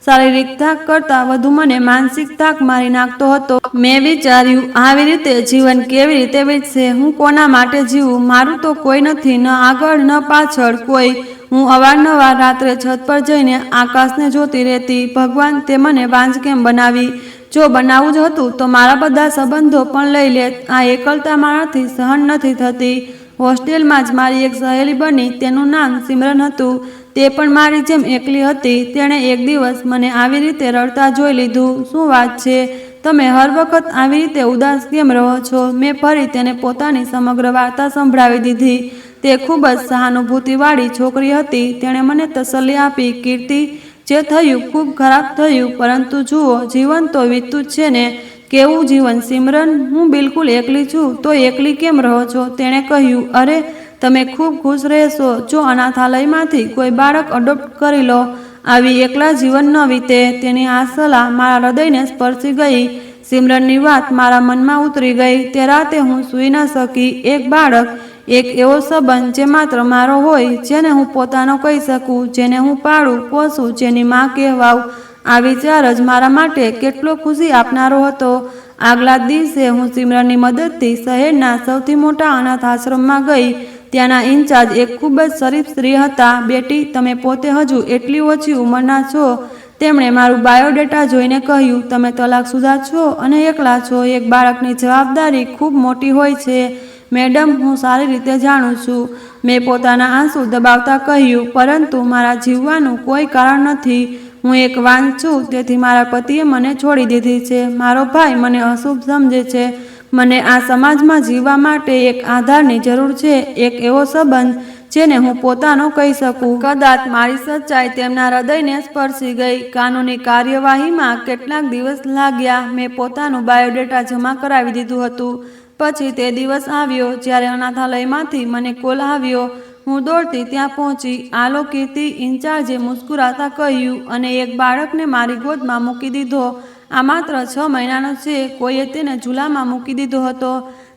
શારીરિક થાક કરતાં વધુ મને માનસિક થાક મારી નાખતો હતો. મેં વિચાર્યું, આવી રીતે જીવન કેવી રીતે વીતશે? હું કોના માટે જીવું? મારું તો કોઈ નથી, ન આગળ ન પાછળ કોઈ. હું અવારનવાર રાત્રે છત પર જઈને આકાશને જોતી રહેતી. ભગવાન, તે મને વાંझ કેમ બનાવી? જો બનાવવું જ હતું તો મારા બધા સંબંધો પણ લઈ લેત. આ એકલતા મારાથી સહન નથી થતી. હોસ્ટેલમાં જ મારી એક સહેલી બની. તેનું નામ સિમરન હતું. તે પણ મારી જેમ એકલી હતી. તેણે એક દિવસ મને આવી રીતે રડતા જોઈ લીધું. શું વાત છે? તમે હર વખત આવી રીતે ઉદાસ કેમ રહો છો? મેં ફરી તેને પોતાની સમગ્ર વાર્તા સંભળાવી દીધી. તે ખૂબ જ સહાનુભૂતિવાળી છોકરી હતી. તેણે મને તસલ્લી આપી, કીર્તિ, જે થયું ખૂબ ખરાબ થયું, પરંતુ જુઓ, જીવન તો વીતતું જ છે ને. કેવું જીવન સિમરન? હું બિલકુલ એકલી છું. તો એકલી કેમ રહો છો? તેણે કહ્યું, અરે, તમે ખૂબ ખુશ રહેશો જો અનાથાલયમાંથી કોઈ બાળક અડોપ્ટ કરી લો. આવી એકલા જીવન ન વીતે. તેની આ સલાહ મારા હૃદયને સ્પર્શી ગઈ. સિમરનની વાત મારા મનમાં ઉતરી ગઈ. તે રાતે હું સૂઈ ન શકી. એક બાળક, એક એવો સંબંધ જે માત્ર મારો હોય, જેને હું પોતાનો કહી શકું, જેને હું પાળું પોષું, જેની માં કહેવાઉં. આ વિચાર જ મારા માટે કેટલો ખુશી આપનારો હતો. આગલા દિવસે હું સિમરનની મદદથી શહેરના સૌથી મોટા અનાથ આશ્રમમાં ગઈ. ત્યાંના ઇન્ચાર્જ એક ખૂબ જ શરીફ સ્ત્રી હતા. બેટી, તમે પોતે હજુ એટલી ઓછી ઉંમરના છો. તેમણે મારું બાયોડેટા જોઈને કહ્યું, તમે તલાકશુદા છો અને એકલા છો. એક બાળકની જવાબદારી ખૂબ મોટી હોય છે. મેડમ, હું સારી રીતે જાણું છું. મેં પોતાના આંસુ દબાવતા કહ્યું, પરંતુ મારા જીવવાનું કોઈ કારણ નથી. હું એક વાંઝ છું, તેથી મારા પતિએ મને છોડી દીધી છે. મારો ભાઈ મને અશુભ સમજે છે. મને આ સમાજમાં જીવવા માટે એક આધારની જરૂર છે, એક એવો સંબંધ જેને હું પોતાનો કહી શકું. કદાચ મારી સચ્ચાઈ તેમના હૃદયને સ્પર્શી ગઈ. કાનૂની કાર્યવાહીમાં કેટલાક દિવસ લાગ્યા. મેં પોતાનું બાયોડેટા જમા કરાવી દીધું હતું. પછી તે દિવસ આવ્યો જ્યારે અનાથાલયમાંથી મને કોલ આવ્યો. હું દોડતી ત્યાં પહોંચી. આલો કીર્તિ, ઇન્ચાર્જે મુસ્કુરાતા કહ્યું, અને એક બાળકને મારી ગોદમાં મૂકી દીધો. આ માત્ર 6 મહિનાનો છે. કોઈએ તેને ઝૂલામાં મૂકી દીધો હતો.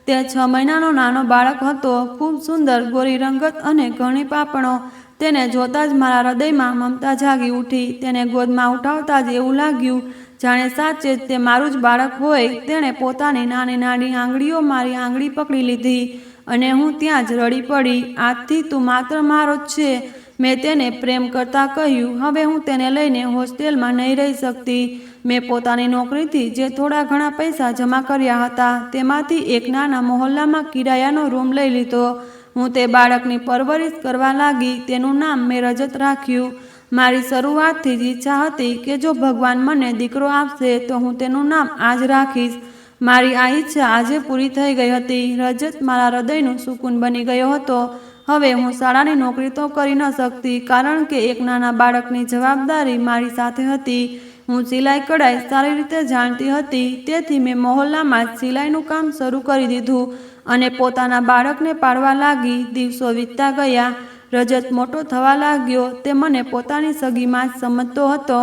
તે 6 મહિનાનો નાનો બાળક હતો. ખૂબ સુંદર, ગોરી રંગત અને ઘણી પાપણો. તેને જોતાં જ મારા હૃદયમાં મમતા જાગી ઉઠી. તેને ગોદમાં ઉઠાવતા જ એવું લાગ્યું જાણે સાચે જ તે મારું જ બાળક હોય. તેણે પોતાની નાની નાની આંગળીઓ મારી આંગળી પકડી લીધી અને હું ત્યાં જ રડી પડી. આજથી તું માત્ર મારો જ છે. મેં તેને પ્રેમ કરતાં કહ્યું, હવે હું તેને લઈને હોસ્ટેલમાં નહીં રહી શકતી. મેં પોતાની નોકરીથી જે થોડા ઘણા પૈસા જમા કર્યા હતા, તેમાંથી એક નાના મહોલ્લામાં કિરાયાનો રૂમ લઈ લીધો. હું તે બાળકની પરવરિશ કરવા લાગી. તેનું નામ મેં રજત રાખ્યું. મારી શરૂઆતથી જ ઈચ્છા હતી કે જો ભગવાન મને દીકરો આપશે તો હું તેનું નામ આજ રાખીશ. મારી આ ઈચ્છા આજે પૂરી થઈ ગઈ હતી. રજત મારા હૃદયનું સુકૂન બની ગયો હતો. હવે હું શાળાની નોકરી તો કરી ન શકતી, કારણ કે એક નાના બાળકની જવાબદારી મારી સાથે હતી. હું સિલાઈ કઢાઈ સારી રીતે જાણતી હતી, તેથી મેં મહોલ્લામાં જ સિલાઈનું કામ શરૂ કરી દીધું અને પોતાના બાળકને પાળવા લાગી. દિવસો વીતતા ગયા. રજત મોટો થવા લાગ્યો. તે મને પોતાની સગીમાં જ સમજતો હતો.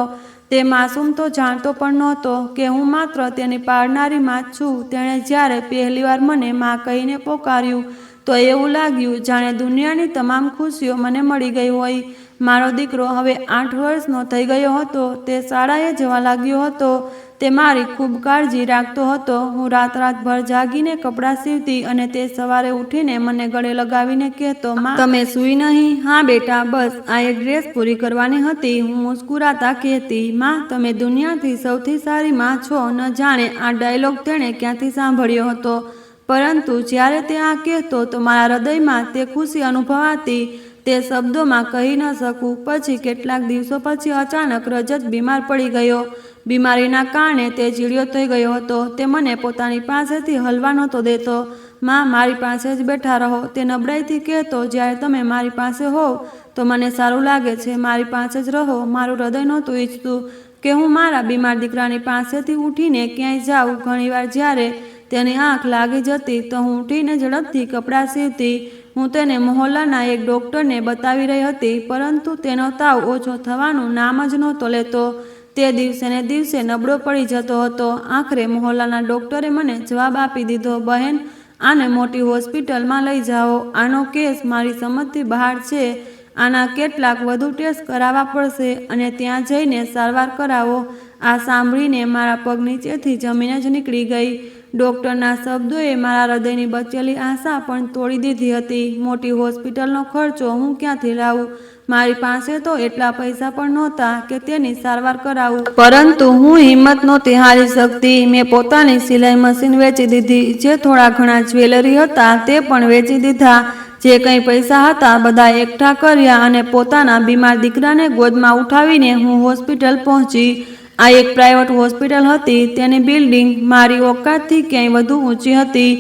તે માસૂમ તો જાણતો પણ નહોતો કે હું માત્ર તેની પાળનારી માં જ છું. તેણે જ્યારે પહેલીવાર મને માં કહીને પોકાર્યું તો એવું લાગ્યું જાણે દુનિયાની તમામ ખુશીઓ મને મળી ગઈ હોય. મારો દીકરો હવે 8 વર્ષનો થઈ ગયો હતો. તે શાળાએ જવા લાગ્યો હતો. તે મારી ખૂબ કાળજી રાખતો હતો. હું રાતભર જાગીને કપડાં સીવતી અને તે સવારે ઉઠીને મને ગળે લગાવીને કહેતો, માં, તમે સૂઈ નહીં? હા બેટા, બસ આ એક ડ્રેસ પૂરી કરવાની હતી. હું મુસ્કુરાતા કહેતી, માં, તમે દુનિયાથી સૌથી સારી માં છો. ન જાણે આ ડાયલોગ તેણે ક્યાંથી સાંભળ્યો હતો, પરંતુ જ્યારે તે આ કહેતો તો મારા હૃદયમાં તે ખુશી અનુભવાતી. તે શબ્દોમાં કહી ન શકું. પછી કેટલાક દિવસો પછી અચાનક રજત બીમાર પડી ગયો. બીમારીના કારણે તે ચીડિયો થઈ ગયો હતો. તે મને પોતાની પાસેથી હલવા નહોતો દેતો. માં, મારી પાસે જ બેઠા રહો, તે નબળાઈથી કહેતો. જ્યારે તમે મારી પાસે હોવ તો મને સારું લાગે છે. મારી પાસે જ રહો. મારું હૃદય નહોતું ઈચ્છતું કે હું મારા બીમાર દીકરાની પાસેથી ઉઠીને ક્યાંય જાઉં. ઘણીવાર જ્યારે તેની આંખ લાગી જતી તો હું ઉઠીને ઝડપથી કપડાં સીવતી. હું તેને મહોલ્લાના એક ડૉક્ટરને બતાવી રહી હતી, પરંતુ તેનો તાવ ઓછો થવાનું નામ જ નહોતો લેતો. તે દિવસે ને દિવસે નબળો પડી જતો હતો. આખરે મહોલ્લાના ડૉક્ટરે મને જવાબ આપી દીધો, બહેન, આને મોટી હોસ્પિટલમાં લઈ જાઓ. આનો કેસ મારી સમજથી બહાર છે. આના કેટલાક વધુ ટેસ્ટ કરાવવા પડશે અને ત્યાં જઈને સારવાર કરાવો. આ સાંભળીને મારા પગ નીચેથી જમીન જ નીકળી ગઈ. ડૉક્ટરના શબ્દોએ મારા હૃદયની બચેલી આશા પણ તોડી દીધી હતી. મોટી હોસ્પિટલનો ખર્ચો હું ક્યાંથી લાવું? મારી પાસે તો એટલા પૈસા પણ નહોતા કે તેની સારવાર કરાવું. પરંતુ હું હિંમત નહોતી હારી શકતી. મેં પોતાની સિલાઈ મશીન વેચી દીધી. જે થોડા ઘણા જ્વેલરી હતા તે પણ વેચી દીધા. જે કંઈ પૈસા હતા બધા એકઠા કર્યા અને પોતાના બીમાર દીકરાને ગોદમાં ઉઠાવીને હું હોસ્પિટલ પહોંચી. આ એક પ્રાઇવેટ હોસ્પિટલ હતી. તેની બિલ્ડિંગ મારી ઓકાતથી ક્યાંય વધુ ઊંચી હતી.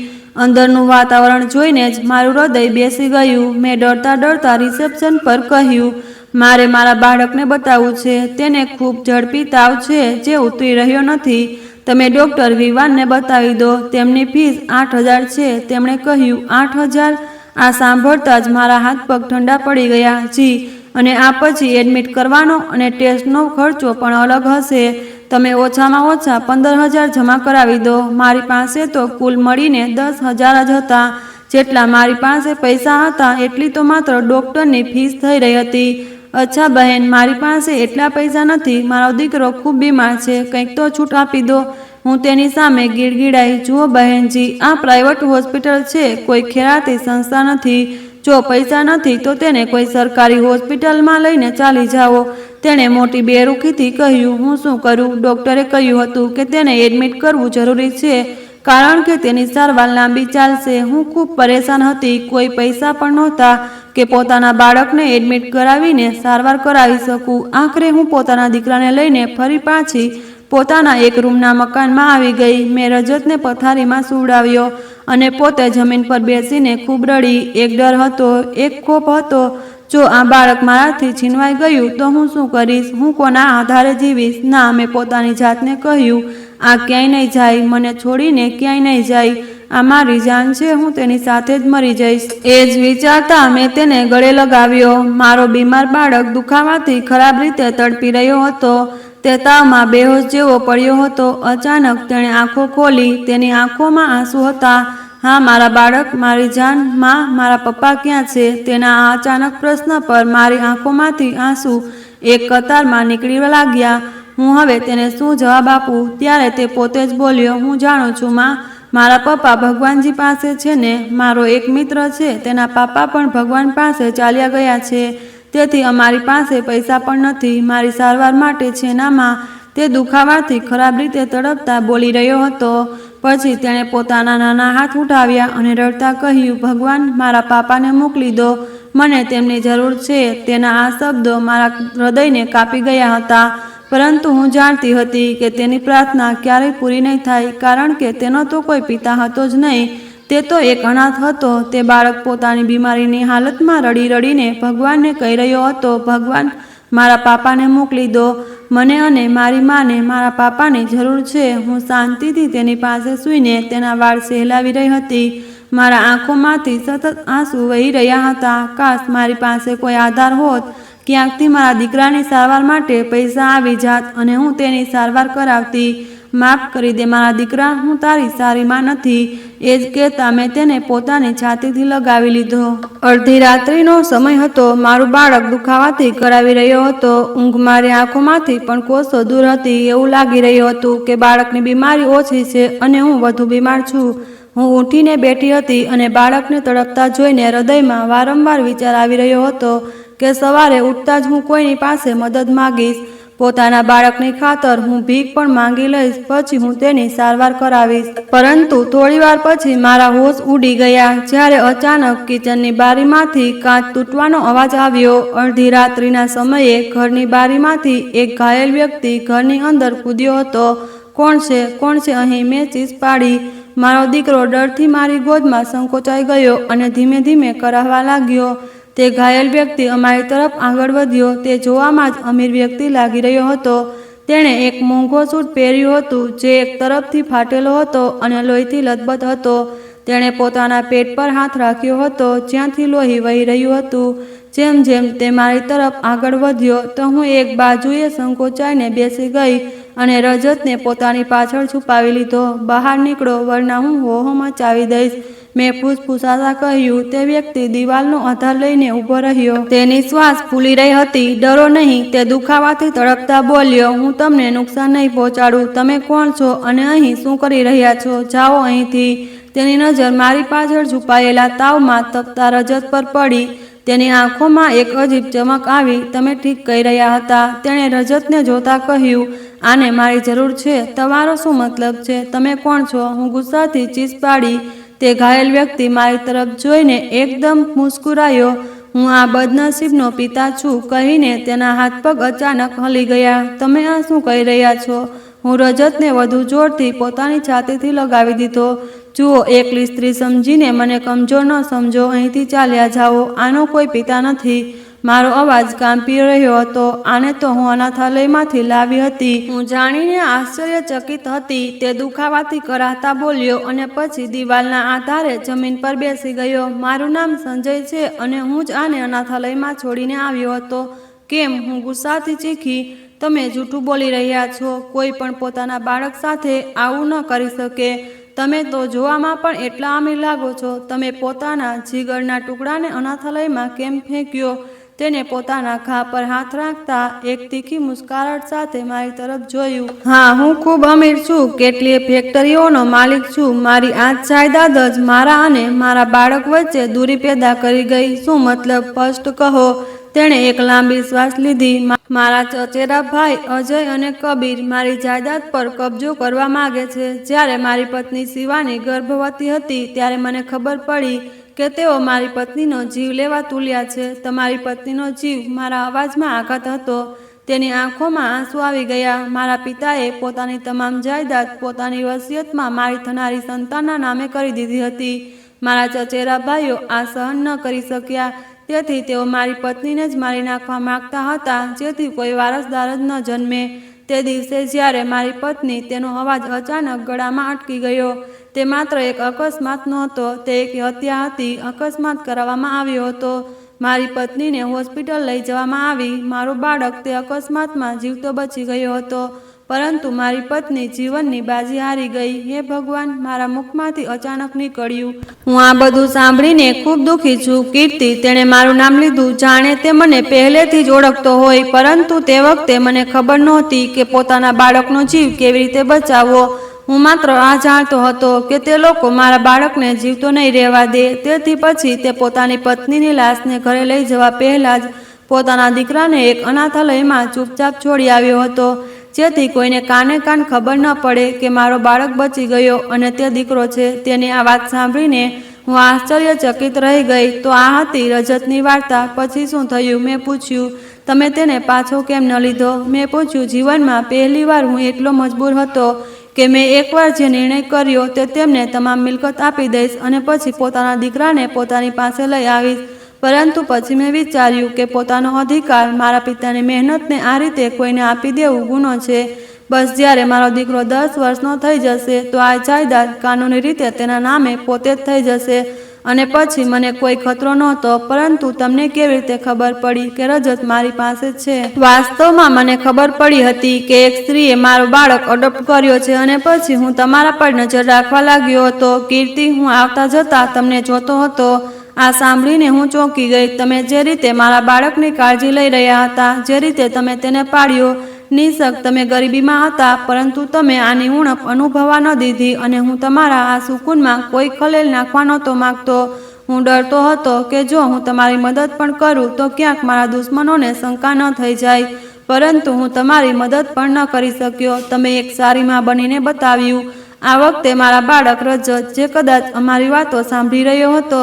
અંદરનું વાતાવરણ જોઈને જ મારું હૃદય બેસી ગયું. મેં ડરતા ડરતા રિસેપ્શન પર કહ્યું, મારે મારા બાળકને બતાવવું છે. તેને ખૂબ ઝડપી તાવ છે જે ઉતરી રહ્યો નથી. તમે ડૉક્ટર વિવાનને બતાવી દો. તેમની ફીસ 8,000 છે. તેમણે કહ્યું, 8,000? આ સાંભળતા જ મારા હાથ પગ ઠંડા પડી ગયા. જી, અને આ પછી એડમિટ કરવાનો અને ટેસ્ટનો ખર્ચો પણ અલગ હશે. તમે ઓછામાં ઓછા 15,000 જમા કરાવી દો. મારી પાસે તો કુલ મળીને 10,000 જ હતા. જેટલા મારી પાસે પૈસા હતા એટલી તો માત્ર ડૉક્ટરની ફીસ થઈ રહી હતી. અચ્છા બહેન, મારી પાસે એટલા પૈસા નથી. મારો દીકરો ખૂબ બીમાર છે. કંઈક તો છૂટ આપી દો. હું તેની સામે ગીડગીડાઈ, જુઓ બહેનજી, આ પ્રાઇવેટ હોસ્પિટલ છે, કોઈ ખેરાતી સંસ્થા નથી. જો પૈસા નથી તો તેને કોઈ સરકારી હોસ્પિટલમાં લઈને ચાલી જાઓ. તેણે મોટી બેરૂખીથી કહ્યું. હું શું કરું? ડૉક્ટરે કહ્યું હતું કે તેને એડમિટ કરવું જરૂરી છે કારણ કે તેની સારવાર લાંબી ચાલશે. હું ખૂબ પરેશાન હતી. કોઈ પૈસા પણ નહોતા કે પોતાના બાળકને એડમિટ કરાવીને સારવાર કરાવી શકું. આખરે હું પોતાના દીકરાને લઈને ફરી પાછી પોતાના એક રૂમના મકાનમાં આવી ગઈ. મેં રજતને પથારીમાં સુવડાવ્યો અને પોતે જમીન પર બેસીને ખૂબ રડી. એક ડર હતો, એક ખોફ હતો. જો આ બાળક મારાથી છીનવાઈ ગયું તો હું શું કરીશ? હું કોના આધારે જીવીશ? ના, મેં પોતાની જાતને કહ્યું, આ ક્યાંય નહીં જાય. મને છોડીને ક્યાંય નહીં જાય. આ મારી જાન છે. હું તેની સાથે જ મરી જઈશ. એ જ વિચારતા મેં તેને ગળે લગાવ્યો. મારો બીમાર બાળક દુખાવાથી ખરાબ રીતે તડપી રહ્યો હતો. તે તાવમાં બેહોશ જેવો પડ્યો હતો. અચાનક તેણે આંખો ખોલી. તેની આંખોમાં આંસુ હતા. હા, મારા બાળક, મારી જાન, માં, મારા પપ્પા ક્યાં છે? તેના આ અચાનક પ્રશ્ન પર મારી આંખોમાંથી આંસુ એક કતારમાં નીકળી લાગ્યા. હું હવે તેને શું જવાબ આપું? ત્યારે તે પોતે જ બોલ્યો, હું જાણું છું માં, મારા પપ્પા ભગવાનજી પાસે છે ને. મારો એક મિત્ર છે, તેના પાપા પણ ભગવાન પાસે ચાલ્યા ગયા છે. તેથી અમારી પાસે પૈસા પણ નથી. મારી સારવાર માટે છે ના માં. તે દુખાવાથી ખરાબ રીતે તડપતા બોલી રહ્યો હતો. પછી તેણે પોતાના નાના હાથ ઉઠાવ્યા અને રડતા કહ્યું, ભગવાન, મારા પાપાને મોકલી દો. મને તેમની જરૂર છે. તેના આ શબ્દો મારા હૃદયને કાપી ગયા હતા. પરંતુ હું જાણતી હતી કે તેની પ્રાર્થના ક્યારેય પૂરી નહીં થાય કારણ કે તેનો તો કોઈ પિતા હતો જ નહીં. તે તો એક અનાથ હતો. તે બાળક પોતાની બીમારીની હાલતમાં રડી રડીને ભગવાનને કહી રહ્યો હતો, ભગવાન, મારા પાપાને મોકલી દો. મને અને મારી માને મારા પાપાની જરૂર છે. હું શાંતિથી તેની પાસે સૂઈને તેના વાળ સહેલાવી રહી હતી. મારા આંખોમાંથી સતત આંસુ વહી રહ્યા હતા. કાશ મારી પાસે કોઈ આધાર હોત. ક્યાંકથી મારા દીકરાની સારવાર માટે પૈસા આવી જાત અને હું તેની સારવાર કરાવતી. માફ કરી દે મારા દીકરા, હું તારી સારી માં નથી. એ જ કહેતા મેં તેને પોતાની છાતીથી લગાવી લીધો. અડધી રાત્રિનો સમય હતો. મારું બાળક દુખાવાથી કરાવી રહ્યો હતો. ઊંઘ મારી આંખોમાંથી પણ કોસો દૂર હતી. એવું લાગી રહ્યું હતું કે બાળકની બીમારી ઓછી છે અને હું વધુ બીમાર છું. હું ઊઠીને બેઠી હતી અને બાળકને તડપતા જોઈને હૃદયમાં વારંવાર વિચાર આવી રહ્યો હતો કે સવારે ઉઠતા જ હું કોઈની પાસે મદદ માગીશ. પોતાના બાળકની ખાતર હું ભીખ પણ માંગી લઈશ, પછી હું તેની સારવાર કરાવીશ. પરંતુ થોડીવાર પછી મારા હોશ ઉડી ગયા જ્યારે અચાનક કિચનની બારીમાંથી કાચ તૂટવાનો અવાજ આવ્યો. અડધી રાત્રિના સમયે ઘરની બારીમાંથી એક ઘાયલ વ્યક્તિ ઘરની અંદર કૂદ્યો હતો. કોણ છે અહીં? મેં ચીસ પાડી. મારો દીકરો ડરથી મારી ગોદમાં સંકોચાઈ ગયો અને ધીમે ધીમે કરાવવા લાગ્યો. તે ઘાયલ વ્યક્તિ અમારી તરફ આગળ વધ્યો. તે જોવામાં જ અમીર વ્યક્તિ લાગી રહ્યો હતો. તેણે એક મોંઘો સૂટ પહેર્યું હતું જે એક તરફથી ફાટેલો હતો અને લોહીથી લથબથ હતો. તેણે પોતાના પેટ પર હાથ રાખ્યો હતો જ્યાંથી લોહી વહી રહ્યું હતું. જેમ જેમ તે મારી તરફ આગળ વધ્યો તો હું એક બાજુએ સંકોચાઈને બેસી ગઈ અને રજતને પોતાની પાછળ છુપાવી લીધો. બહાર નીકળો, વરના હું હોહો મચાવી દઈશ, મેં ફૂસફૂસાતા કહ્યું. તે વ્યક્તિ દિવાલનો આધાર લઈને ઊભો રહ્યો. તેની શ્વાસ ફૂલી રહી હતી. ડરો નહીં, તે દુખાવાથી તડપતા બોલ્યો. હું તમને નુકસાન નહીં પહોંચાડું. તમે કોણ છો અને અહીં શું કરી રહ્યા છો? જાઓ અહીંથી. તેની નજર મારી પાછળ છુપાયેલા તાવમાં તપતા રજત પર પડી. તેની આંખોમાં એક અજીબ ચમક આવી. તમે ઠીક કહી રહ્યા હતા, તેણે રજતને જોતા કહ્યું. આને મારી જરૂર છે? તમારો શું મતલબ છે? તમે કોણ છો? હું ગુસ્સાથી ચીસ પાડી. તે ઘાયલ વ્યક્તિ મારી તરફ જોઈને એકદમ મુસ્કુરાયો. હું આ બદનસીબનો પિતા છું કહીને તેના હાથ પગ અચાનક હલી ગયા. તમે આ શું કહી રહ્યા છો? હું રજતને વધુ જોરથી પોતાની છાતીથી લગાવી દીધો. જુઓ, એકલી સ્ત્રી સમજીને મને કમજોર ન સમજો. અહીંથી ચાલ્યા જાઓ. આનો કોઈ પિતા નથી. મારો અવાજ કાંપી રહ્યો હતો. આને તો હું અનાથાલયમાંથી લાવી હતી. હું જાણીને આશ્ચર્યચકિત હતી. તે દુખાવાથી કરાહતા બોલ્યો અને પછી દિવાલના આધારે જમીન પર બેસી ગયો. મારું નામ સંજય છે અને હું જ આને અનાથાલયમાં છોડીને આવ્યો હતો. કેમ? હું ગુસ્સાથી ચીખી. તમે જૂઠું બોલી રહ્યા છો. કોઈ પણ પોતાના બાળક સાથે આવું ન કરી શકે. તમે તો જોવામાં પણ એટલા અમીર લાગો છો. તમે પોતાના જીગરના ટુકડાને અનાથાલયમાં કેમ ફેંક્યો? તેને પોતાના ઘા પર હાથ રાખતા એક તીખી મુસ્કારાટ સાથે મારી તરફ જોયું. હા, હું ખૂબ અમીર છું. કેટલીય ફેક્ટરીઓનો માલિક છું. મારી આ જાયદાદ જ મારા અને મારા બાળક વચ્ચે દૂરી પેદા કરી ગઈ. શું મતલબ? સ્પષ્ટ કહો. તેણે એક લાંબી શ્વાસ લીધી. મારા ચચેરા ભાઈ અજય અને કબીર મારી જાયદાદ પર કબજો કરવા માંગે છે. જ્યારે મારી પત્ની શિવાની ગર્ભવતી હતી ત્યારે મને ખબર પડી કે તેઓ મારી પત્નીનો જીવ લેવા તુલ્યા છે. તમારી પત્નીનો જીવ? મારા અવાજમાં આઘાત હતો. તેની આંખોમાં આંસુ આવી ગયા. મારા પિતાએ પોતાની તમામ જાયદાદ પોતાની વસિયતમાં મારી થનારી સંતાનના નામે કરી દીધી હતી. મારા ચચેરા ભાઈઓ આ સહન ન કરી શક્યા. તેથી તેઓ મારી પત્નીને જ મારી નાખવા માંગતા હતા જેથી કોઈ વારસદાર જ ન જન્મે. તે દિવસે જ્યારે મારી પત્ની, તેનો અવાજ અચાનક ગળામાં અટકી ગયો. તે માત્ર એક અકસ્માત નહોતો, તે એક હત્યા હતી. અકસ્માત કરાવવામાં આવ્યો હતો. મારી પત્નીને હોસ્પિટલ લઈ જવામાં આવી. મારું બાળક તે અકસ્માતમાં જીવતો બચી ગયો હતો, પરંતુ મારી પત્ની જીવનની બાજી હારી ગઈ. હે ભગવાન! મારા મુખમાંથી અચાનક નીકળ્યું. હું આ બધું સાંભળીને ખૂબ દુઃખી છું. કીર્તિ, તેણે મારું નામ લીધું જાણે તે મને પહેલેથી જ ઓળખતો હોય, પરંતુ તે વખતે મને ખબર નહોતી કે પોતાના બાળકનો જીવ કેવી રીતે બચાવવો. હું માત્ર આ જાણતો હતો કે તે લોકો મારા બાળકને જીવતો નહીં રહેવા દે. તેથી પછી તે પોતાની પત્નીની લાશને ઘરે લઈ જવા પહેલા જ પોતાના દીકરાને એક અનાથાલયમાં ચૂપચાપ છોડી આવ્યો હતો, જેથી કોઈને કાને કાન ખબર ન પડે કે મારો બાળક બચી ગયો અને તે દીકરો છે. તેની આ વાત સાંભળીને હું આશ્ચર્યચકિત રહી ગઈ. તો આ હતી રજતની વાર્તા. પછી શું થયું? મેં પૂછ્યું. તમે તેને પાછો કેમ ન લીધો? મેં પૂછ્યું. જીવનમાં પહેલીવાર હું એટલો મજબૂર હતો કે મેં એકવાર જે નિર્ણય કર્યો તે તેમને તમામ મિલકત આપી દઈશ અને પછી પોતાના દીકરાને પોતાની પાસે લઈ આવીશ. પરંતુ પછી મેં વિચાર્યું કે પોતાનો અધિકાર, મારા પિતાની મહેનતને આ રીતે કોઈને આપી દેવું ગુનો છે. બસ જ્યારે મારો દીકરો 10 વર્ષનો થઈ જશે તો આ જાયદાદ કાનૂની રીતે તેના નામે પોતે જ થઈ જશે અને પછી મને કોઈ ખતરો નહોતો. પરંતુ તમને કેવી રીતે ખબર પડી કે રજત મારી પાસે છે? વાસ્તવમાં મને ખબર પડી હતી કે એક સ્ત્રીએ મારું બાળક અડોપ્ટ કર્યો છે અને પછી હું તમારા પર નજર રાખવા લાગ્યો હતો. કીર્તિ, હું આવતા જતા તમને જોતો હતો. આ સાંભળીને હું ચોંકી ગઈ. તમે જે રીતે મારા બાળકની કાળજી લઈ રહ્યા હતા, જે રીતે તમે તેને પાળ્યો, નિઃશક તમે ગરીબીમાં હતા પરંતુ તમે આની ઉણપ અનુભવવા ન દીધી અને હું તમારા આ સુકૂનમાં કોઈ ખલેલ નાખવા નહોતો માંગતો. હું ડરતો હતો કે જો હું તમારી મદદ પણ કરું તો ક્યાંક મારા દુશ્મનોને શંકા ન થઈ જાય. પરંતુ હું તમારી મદદ પણ ન કરી શક્યો. તમે એક સારી માં બનીને બતાવ્યું. આ વખતે મારા બાળક રજત, જે કદાચ અમારી વાતો સાંભળી રહ્યો હતો,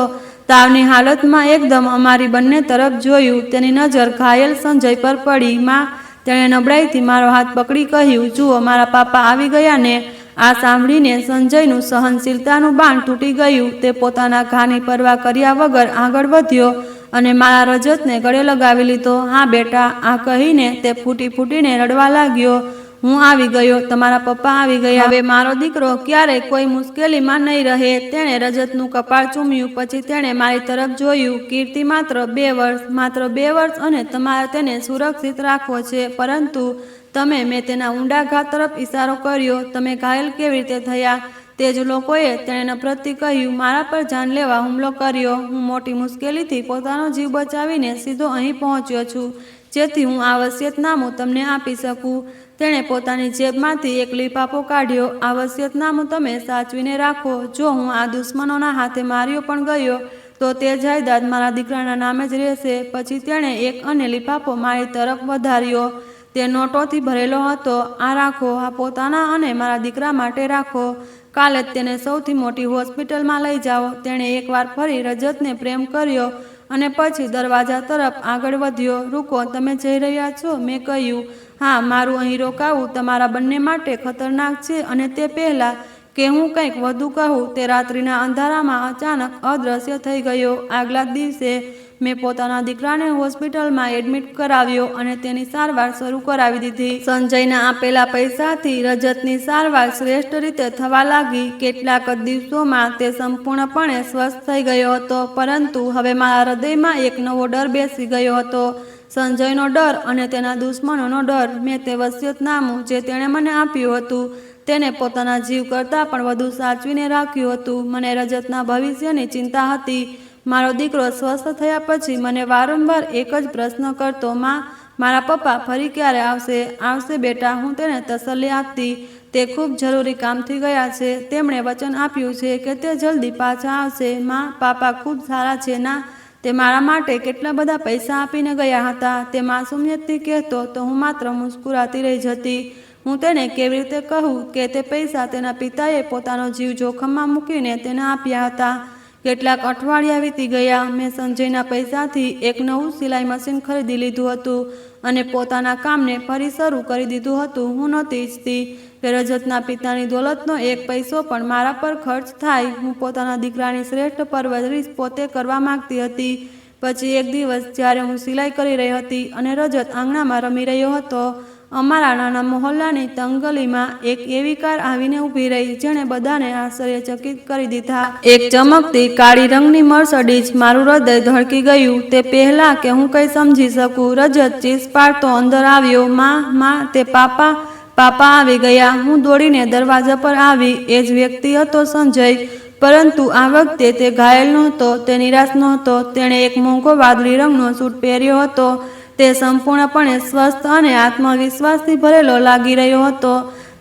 તાવની હાલતમાં એકદમ અમારી બંને તરફ જોયું. તેની નજર ઘાયલ સંજય પર પડી. માં, તેણે નબળાઈથી મારો હાથ પકડી કહ્યું, જુઓ, મારા પાપા આવી ગયા ને. આ સાંભળીને સંજયનું સહનશીલતાનું બાંધ તૂટી ગયું. તે પોતાના ઘાની પરવા કર્યા વગર આગળ વધ્યો અને મારા રજતને ગળે લગાવી લીધો. હા બેટા, આ કહીને તે ફૂટી ફૂટીને રડવા લાગ્યો. હું આવી ગયો, તમારા પપ્પા આવી ગયા. હવે મારો દીકરો ક્યારેય કોઈ મુશ્કેલીમાં નહીં રહે. તેણે રજતનું કપાળ ચૂમ્યું. પછી તેણે મારી તરફ જોયું. કીર્તિ માત્ર 2 વર્ષ, માત્ર 2 વર્ષ, અને તમારે તેને સુરક્ષિત રાખવો છે. પરંતુ તમે, મેં તેના ઊંડા ઘા તરફ ઇશારો કર્યો. તમે ઘાયલ કેવી રીતે થયા? તે જ લોકોએ, તેણે નફરતથી કહ્યું, મારા પર જાનલેવા હુમલો કર્યો. હું મોટી મુશ્કેલીથી પોતાનો જીવ બચાવીને સીધો અહીં પહોંચ્યો છું, જેથી હું આ વસિયતનામું તમને આપી શકું. તેણે પોતાની જેબમાંથી એક લિફાફો કાઢ્યો. આ વસિયતનામું તમે સાચવીને રાખો. જો હું આ દુશ્મનોના હાથે માર્યો પણ ગયો, તો તે જાયદાદ મારા દીકરાના નામે જ રહેશે. પછી તેણે એક અન્ય લિફાફો મારી તરફ વધાર્યો. તે નોટોથી ભરેલો હતો. આ રાખો, આ પોતાના અને મારા દીકરા માટે રાખો. કાલે જ તેને સૌથી મોટી હોસ્પિટલમાં લઈ જાઓ. તેણે એકવાર ફરી રજતને પ્રેમ કર્યો અને પછી દરવાજા તરફ આગળ વધ્યો. રૂકો, તમે જઈ રહ્યા છો? મેં કહ્યું, હા, મારું અહીં રોકાવું તમારા બંને માટે ખતરનાક છે. અને તે પહેલાં કે હું કંઈક વધુ કહું, તે રાત્રિના અંધારામાં અચાનક અદૃશ્ય થઈ ગયો. આગલા દિવસે મેં પોતાના દીકરાને હોસ્પિટલમાં એડમિટ કરાવ્યો અને તેની સારવાર શરૂ કરાવી દીધી. સંજયના આપેલા પૈસાથી રજતની સારવાર શ્રેષ્ઠ રીતે થવા લાગી. કેટલાક જ દિવસોમાં તે સંપૂર્ણપણે સ્વસ્થ થઈ ગયો હતો. પરંતુ હવે મારા હૃદયમાં એક નવો ડર બેસી ગયો હતો. સંજયનો ડર અને તેના દુશ્મનોનો ડર. મેં તે વસિયતનામું જે તેણે મને આપ્યું હતું, તેને પોતાના જીવ કરતાં પણ વધુ સાચવીને રાખ્યું હતું. મને રજતના ભવિષ્યની ચિંતા હતી. મારો દીકરો સ્વસ્થ થયા પછી મને વારંવાર એક જ પ્રશ્ન કરતો, માં, મારા પપ્પા ફરી ક્યારે આવશે? આવશે બેટા, હું તેને તસલ્લી આપતી. તે ખૂબ જરૂરી કામથી ગયા છે. તેમણે વચન આપ્યું છે કે તે જલ્દી પાછા આવશે. માં, પાપા ખૂબ સારા છે ના. તે મારા માટે કેટલા બધા પૈસા આપીને ગયા હતા. તે માસૂમિયતથી કહેતો તો હું માત્ર મુસ્કુરાતી રહી જતી. હું તેને કેવી રીતે કહું કે તે પૈસા તેના પિતાએ પોતાનો જીવ જોખમમાં મૂકીને તેને આપ્યા હતા. કેટલાક અઠવાડિયા વીતી ગયા. મેં સંજયના પૈસાથી એક નવું સિલાઈ મશીન ખરીદી લીધું હતું અને પોતાના કામને ફરી શરૂ કરી દીધું હતું. હું નહોતી ઈચ્છતી કે રજતના પિતાની દોલતનો એક પૈસો પણ મારા પર ખર્ચ થાય. હું પોતાના દીકરાની શ્રેષ્ઠ પરવરિશ પોતે કરવા માંગતી હતી. પછી એક દિવસ જ્યારે હું સિલાઈ કરી રહી હતી અને રજત આંગણામાં રમી રહ્યો હતો, અમારા નાના મોહલ્લાની તંગ ગલીમાં એક એવી કાર આવીને ઊભી રહી જેણે બધાને આશ્ચર્યચકિત કરી દીધા. એક ચમકતી કાળી રંગની મર્સિડીઝ. મારું હૃદય ધડકી ગયું. તે પહેલા કે હું કંઈ સમજી શકું, રજત ચીસ પાડતો અંદર આવ્યો. માં, તે પાપા આવી ગયા. હું દોડીને દરવાજા પર આવી. એ જ વ્યક્તિ હતો સંજય. પરંતુ આ વખતે તે ઘાયલ નહોતો, તે નિરાશ નહોતો. તેણે એક મોંઘો વાદળી રંગનો સૂટ પહેર્યો હતો. તે સંપૂર્ણપણે સ્વસ્થ અને આત્મવિશ્વાસથી ભરેલો લાગી રહ્યો હતો.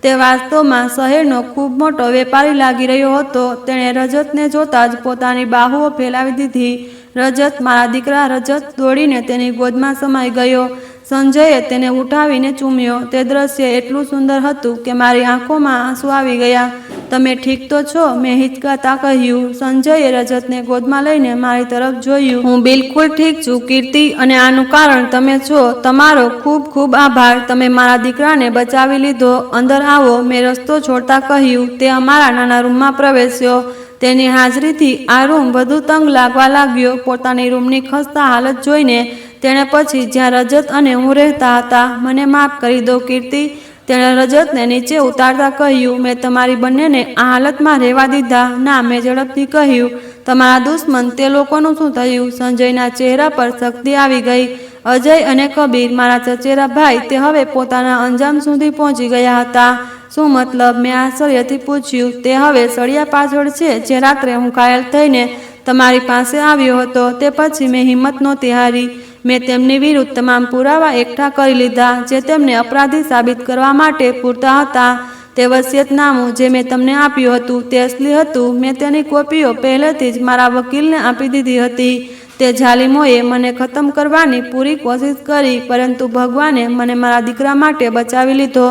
તે વાસ્તવમાં શહેરનો ખૂબ મોટો વેપારી લાગી રહ્યો હતો. તેણે રજતને જોતાં જ પોતાની બાહુઓ ફેલાવી દીધી. રજત, મારા દીકરા રજત, દોડીને તેની ગોદમાં સમાઈ ગયો. સંજયે તેને ઉઠાવીને ચૂમ્યો. તે દ્રશ્ય એટલું સુંદર હતું કે મારી આંખોમાં આંસુ આવી ગયા. તમે ઠીક તો છો? મેં હિચકાતા કહ્યું. સંજયે રજતને ગોદમાં લઈને મારી તરફ જોયું. હું બિલકુલ ઠીક છું કીર્તિ, અને આનું કારણ તમે છો. તમારો ખૂબ ખૂબ આભાર. તમે મારા દીકરાને બચાવી લીધો. અંદર આવો, મેં રસ્તો છોડતા કહ્યું. તે અમારા નાના રૂમમાં પ્રવેશ્યો. તેની હાજરીથી આ રૂમ વધુ તંગ લાગવા લાગ્યો. પોતાની રૂમની ખસ્તા હાલત જોઈને તેણે પછી જ્યાં રજત અને હું રહેતા હતા, મને માફ કરી દો કીર્તિ. તેણે રજતને નીચે ઉતારતા કહ્યું, મેં તમારી બંનેને આ હાલતમાં રહેવા દીધા. ના, મેં ઝડપથી કહ્યું. તમારા દુશ્મન, તે લોકોનું શું થયું? સંજયના ચહેરા પર શક્તિ આવી ગઈ. અજય અને કબીર, મારા ચચેરા ભાઈ, તે હવે પોતાના અંજામ સુધી પહોંચી ગયા હતા. શું મતલબ? મેં આશ્ચર્યથી પૂછ્યું. તે હવે સળિયા પાછળ છે. જે રાત્રે હું ઘાયલ થઈને તમારી પાસે આવ્યો હતો, તે પછી મેં હિંમત નહોતી હારી. મેં તેમની વિરુદ્ધ તમામ પુરાવા એકઠા કરી લીધા જે તેમને અપરાધી સાબિત કરવા માટે પૂરતા હતા. તે વસિયતનામું જે મેં તમને આપ્યું હતું તે અસલી હતું. મેં તેની કોપીઓ પહેલેથી જ મારા વકીલને આપી દીધી હતી. તે જાલિમોએ મને ખતમ કરવાની પૂરી કોશિશ કરી, પરંતુ ભગવાને મને મારા દીકરા માટે બચાવી લીધો.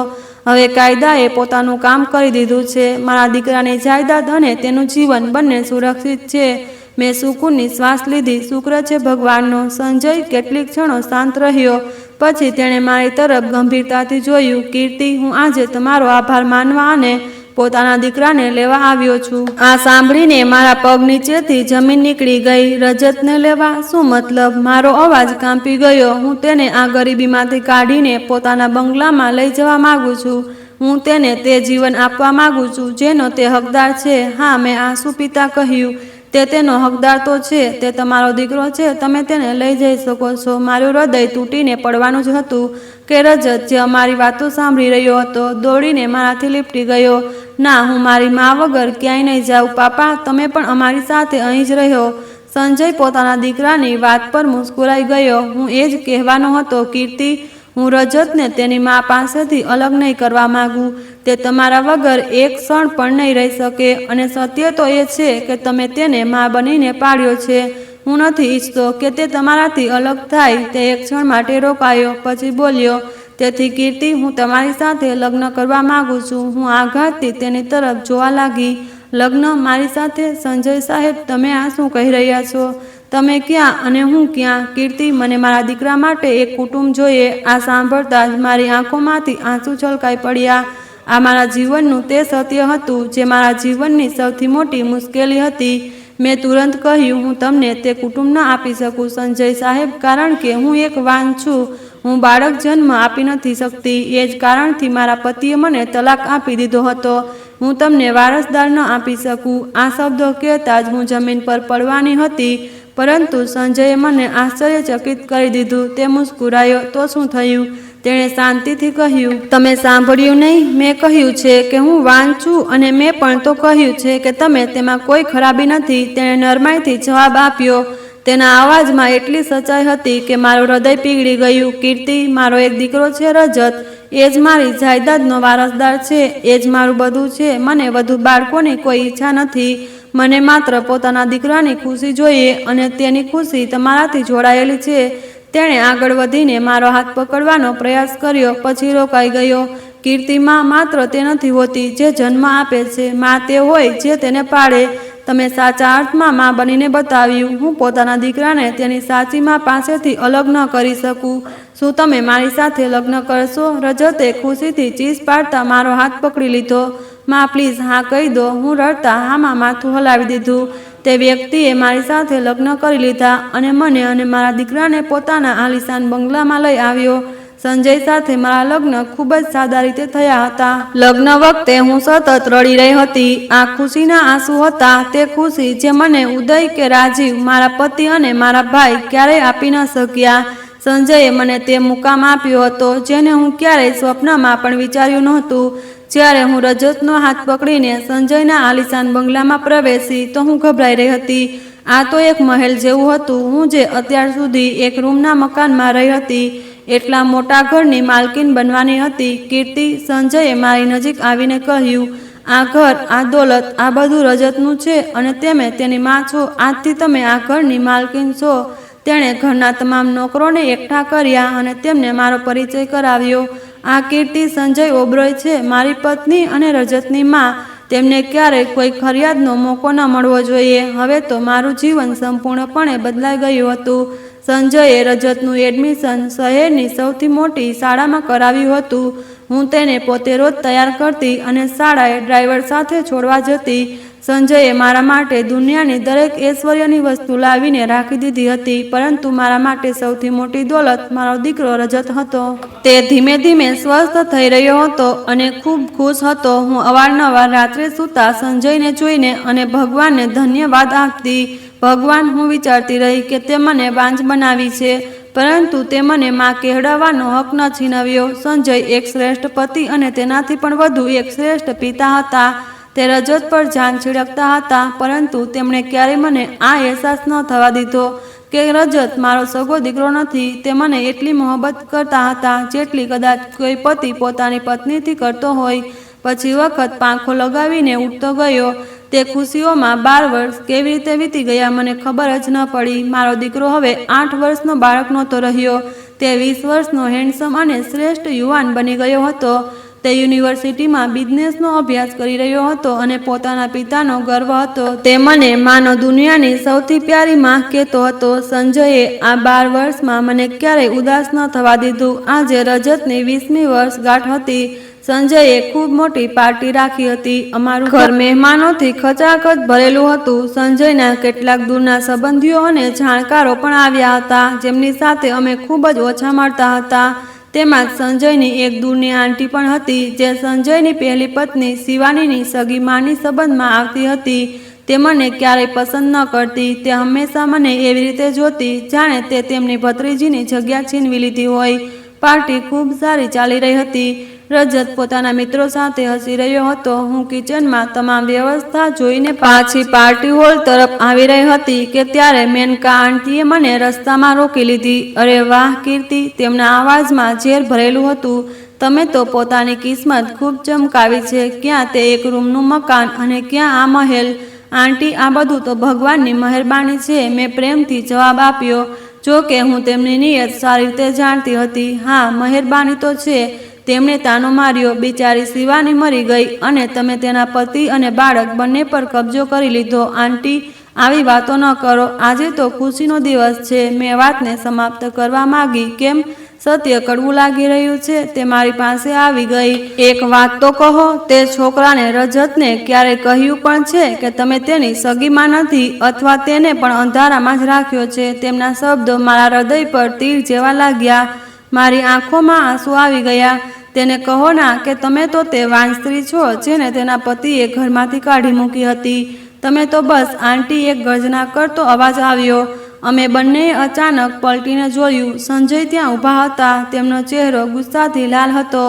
હવે કાયદાએ પોતાનું કામ કરી દીધું છે. મારા દીકરાની જાયદાદ અને તેનું જીવન બંને સુરક્ષિત છે. મેં સુકૂનની શ્વાસ લીધી. શુક્ર છે ભગવાનનો. સંજય કેટલીક ક્ષણો શાંત રહ્યો. પછી તેણે મારી તરફ ગંભીરતાથી જોયું. કીર્તિ, હું આજે તમારો આભાર માનવા અને પોતાના દીકરાને લેવા આવ્યો છું. આ સાંભળીને મારા પગ નીચેથી જમીન નીકળી ગઈ. રજતને લેવા? શું મતલબ? મારો અવાજ કાંપી ગયો. હું તેને આ ગરીબીમાંથી કાઢીને પોતાના બંગલામાં લઈ જવા માંગુ છું. હું તેને તે જીવન આપવા માંગુ છું જેનો તે હકદાર છે. હા, મેં આંસુ પીતા કહ્યું. તે તેનો હકદાર તો છે. તે તમારો દીકરો છે. તમે તેને લઈ જઈ શકો છો. મારું હૃદય તૂટીને પડવાનું જ હતું કે રજત, જે અમારી વાતો સાંભળી રહ્યો હતો, દોડીને મારાથી લીપટી ગયો. ના, હું મારી મા વગર ક્યાંય નહીં જાઉં. પાપા, તમે પણ અમારી સાથે અહીં જ રહ્યો. સંજય પોતાના દીકરાની વાત પર મુસ્કુરાઈ ગયો. હું એ જ કહેવાનો હતો કીર્તિ. હું રજતને તેની મા પાસેથી અલગ નહીં કરવા માંગુ. તે તમારા વગર એક ક્ષણ પણ નહીં રહી શકે. અને સત્ય તો એ છે કે તમે તેને મા બનીને પાળ્યો છે. હું નથી ઈચ્છતો કે તે તમારાથી અલગ થાય. તે એક ક્ષણ માટે રોકાયો, પછી બોલ્યો, તેથી કીર્તિ, હું તમારી સાથે લગ્ન કરવા માંગુ છું. હું આઘાતથી તેની તરફ જોવા લાગી. લગ્ન મારી સાથે? સંજય સાહેબ, તમે આ શું કહી રહ્યા છો? તમે ક્યાં અને હું ક્યાં? કીર્તિ, મને મારા દીકરા માટે એક કુટુંબ જોઈએ. આ સાંભળતા જ મારી આંખોમાંથી આંસુ છલકાઈ પડ્યા. આ મારા જીવનનું તે સત્ય હતું જે મારા જીવનની સૌથી મોટી મુશ્કેલી હતી. મેં તુરંત કહ્યું, હું તમને તે કુટુંબ ન આપી શકું સંજય સાહેબ, કારણ કે હું એક વાન છું. હું બાળક જન્મ આપી નથી શકતી. એ જ કારણથી મારા પતિએ મને તલાક આપી દીધો હતો. હું તમને વારસદાર ન આપી શકું. આ શબ્દો કહેતા જ હું જમીન પર પડવાની હતી, પરંતુ સંજયે મને આશ્ચર્યચકિત કરી દીધું. તે મુસ્કુરાયો. તો શું થયું? તેણે શાંતિથી કહ્યું, તમે સાંભળ્યું નહીં? મેં કહ્યું છે કે હું વાન છું, અને મેં પણ તો કહ્યું છે કે તમે તેમાં કોઈ ખરાબી નથી. તેણે નરમાઈથી જવાબ આપ્યો. તેના અવાજમાં એટલી સચ્ચાઈ હતી કે મારું હૃદય પીગળી ગયું. કીર્તિ, મારો એક દીકરો છે રજત. એ જ મારી જાયદાદનો વારસદાર છે. એ જ મારું બધું છે. મને વધુ બાળકોની કોઈ ઈચ્છા નથી. મને માત્ર પોતાના દીકરાની ખુશી જોઈએ, અને તેની ખુશી તમારાથી જોડાયેલી છે. તેણે આગળ વધીને મારો હાથ પકડવાનો પ્રયાસ કર્યો, પછી રોકાઈ ગયો. કીર્તિમાં માત્ર તે નથી હોતી જે જન્મ આપે છે. માં તે હોય જે તેને પાળે. તમે સાચા અર્થમાં માં બનીને બતાવ્યું. હું પોતાના દીકરાને તેની સાચી માં પાસેથી અલગ ન કરી શકું. શું તમે મારી સાથે લગ્ન કરશો? રજતે ખુશીથી ચીસ પાડતા મારો હાથ પકડી લીધો. માં, પ્લીઝ હા કહી દો. હું રડતા હામાં માથું હલાવી દીધું. તે વ્યક્તિએ મારી સાથે લગ્ન કરી લીધા અને મને અને મારા દીકરાને પોતાના આલિશાન બંગલામાં લઈ આવ્યો. સંજય સાથે મારા લગ્ન ખૂબ જ સાદા રીતે થયા હતા. લગ્ન વખતે હું સતત રડી રહી હતી. આ ખુશીના આંસુ હતા. તે ખુશી જે મને ઉદય કે રાજીવ, મારા પતિ અને મારા ભાઈ ક્યારેય આપી ન શક્યા. સંજયે મને તે મુકામ આપ્યો હતો જેને હું ક્યારેય સ્વપ્નમાં પણ વિચાર્યું નહોતું. જ્યારે હું રજતનો હાથ પકડીને સંજયના આલિશાન બંગલામાં પ્રવેશી તો હું ગભરાઈ રહી હતી. આ તો એક મહેલ જેવું હતું. હું જે અત્યાર સુધી એક રૂમના મકાનમાં રહી હતી, એટલા મોટા ઘરની માલકીન બનવાની હતી. કીર્તિ, સંજયે મારી નજીક આવીને કહ્યું, આ ઘર, આ દોલત, આ બધું રજતનું છે, અને તમે તેની માં છો. આજથી તમે આ ઘરની માલકીન છો. તેણે ઘરના તમામ નોકરોને એકઠા કર્યા અને તેમને મારો પરિચય કરાવ્યો. આ કીર્તિ સંજય ઓબરોય છે, મારી પત્ની અને રજતની માં. તેમને ક્યારેય કોઈ ફરિયાદનો મોકો ન મળવો જોઈએ. હવે તો મારું જીવન સંપૂર્ણપણે બદલાઈ ગયું હતું. સંજયે રજતનું એડમિશન શહેરની સૌથી મોટી શાળામાં કરાવ્યું હતું. હું તેને પોતે રોજ તૈયાર કરતી અને શાળાએ ડ્રાઈવર સાથે છોડવા જતી. સંજયે મારા માટે દુનિયાની દરેક ઐશ્વર્યની વસ્તુ લાવીને રાખી દીધી હતી, પરંતુ મારા માટે સૌથી મોટી દોલત મારો દીકરો રજત હતો. તે ધીમે ધીમે સ્વસ્થ થઈ રહ્યો હતો અને ખૂબ ખુશ હતો. હું અવારનવાર રાત્રે સૂતા સંજયને જોઈને અને ભગવાનને ધન્યવાદ આપતી. ભગવાન, હું વિચારતી રહી કે તે મને બાંજ બનાવી છે, પરંતુ તે મને માં કહેવડાવવાનો હક ન છીનવ્યો. સંજય એક શ્રેષ્ઠ પતિ અને તેનાથી પણ વધુ એક શ્રેષ્ઠ પિતા હતા. તે રજત પર જાન છીડકતા હતા, પરંતુ તેમણે ક્યારેય મને આ અહેસાસ ન થવા દીધો કે રજત મારો સગો દીકરો નથી. તે મને એટલી મોહબ્બત કરતા હતા જેટલી કદાચ કોઈ પતિ પોતાની પત્નીથી કરતો હોય. પછી વખત પાંખો લગાવીને ઉઠતો ગયો. તે ખુશીઓમાં 12 વર્ષ કેવી રીતે વીતી ગયા મને ખબર જ ન પડી. મારો દીકરો હવે 8 વર્ષનો બાળક નહોતો રહ્યો, તે 20 વર્ષનો હેન્ડસમ અને શ્રેષ્ઠ યુવાન બની ગયો હતો. તે યુનિવર્સિટીમાં બિઝનેસનો અભ્યાસ કરી રહ્યો હતો અને પોતાના પિતાનો ગર્વ હતો. તે મને માનો દુનિયાની સૌથી પ્યારી માં કહેતો હતો. સંજયે આ 12 વર્ષમાં મને ક્યારેય ઉદાસ ન થવા દીધું. આજે રજતની 20મી વર્ષગાંઠ હતી. સંજયે ખૂબ મોટી પાર્ટી રાખી હતી. અમારું ઘર મહેમાનોથી ખચાખચ ભરેલું હતું. સંજયના કેટલાક દૂરના સંબંધીઓ અને જાણકારો પણ આવ્યા હતા, જેમની સાથે અમે ખૂબ જ ઓછા મળતા હતા. તેમાં સંજયની એક દૂરની આંટી પણ હતી, જે સંજયની પહેલી પત્ની શિવાનીની સગી માની સંબંધમાં આવતી હતી. તે મને ક્યારેય પસંદ ન કરતી. તે હંમેશા મને એવી રીતે જોતી જાણે તે તેમની ભત્રીજીની જગ્યા છીનવી લીધી હોય. પાર્ટી ખૂબ સારી ચાલી રહી હતી. રજત પોતાના મિત્રો સાથે હસી રહ્યો હતો. હું કિચનમાં તમામ વ્યવસ્થા જોઈને પાછી પાર્ટી હોલ તરફ આવી રહી હતી કે ત્યારે મેનકા આંટીએ મને રસ્તામાં રોકી લીધી. અરે વાહ કીર્તિ, તેમના અવાજમાં ઝેર ભરેલું હતું. તમે તો પોતાની કિસ્મત ખૂબ ચમકાવી છે. ક્યાં તે એક રૂમનું મકાન અને ક્યાં આ મહેલ. આંટી, આ બધું તો ભગવાનની મહેરબાની છે, મેં પ્રેમથી જવાબ આપ્યો. જો કે હું તેમની નિયત સારી રીતે જાણતી હતી. હા, મહેરબાની તો છે. તેમણે તાનો માર્યો. બિચારી શિવાની મરી ગઈ અને તમે તેના પતિ અને બાળક બંને પર કબજો કરી લીધો. આંટી, આવી વાતો ન કરો. આજે તો ખુશીનો દિવસ છે. મેં વાતને સમાપ્ત કરવા માંગી. કેમ? સત્ય કડવું લાગી રહ્યું છે. તે મારી પાસે આવી ગઈ. એક વાત તો કહો, તે છોકરાને રજતને ક્યારે કહ્યું પણ છે કે તમે તેની સગીમાં નથી અથવા તેને પણ અંધારામાં જ રાખ્યો છે? તેમના શબ્દો મારા હૃદય પર તીર જેવા લાગ્યા. મારી આંખોમાં આંસુ આવી ગયા. તેને કહો ના કે તમે તો તે વાન સ્ત્રી છો જેને તેના પતિએ ઘરમાંથી કાઢી મૂકી હતી. તમે તો બસ. આંટી, એક ગર્જના કરતો અવાજ આવ્યો. અમે બંનેએ અચાનક પલટીને જોયું. સંજય ત્યાં ઊભા હતા. તેમનો ચહેરો ગુસ્સાથી લાલ હતો.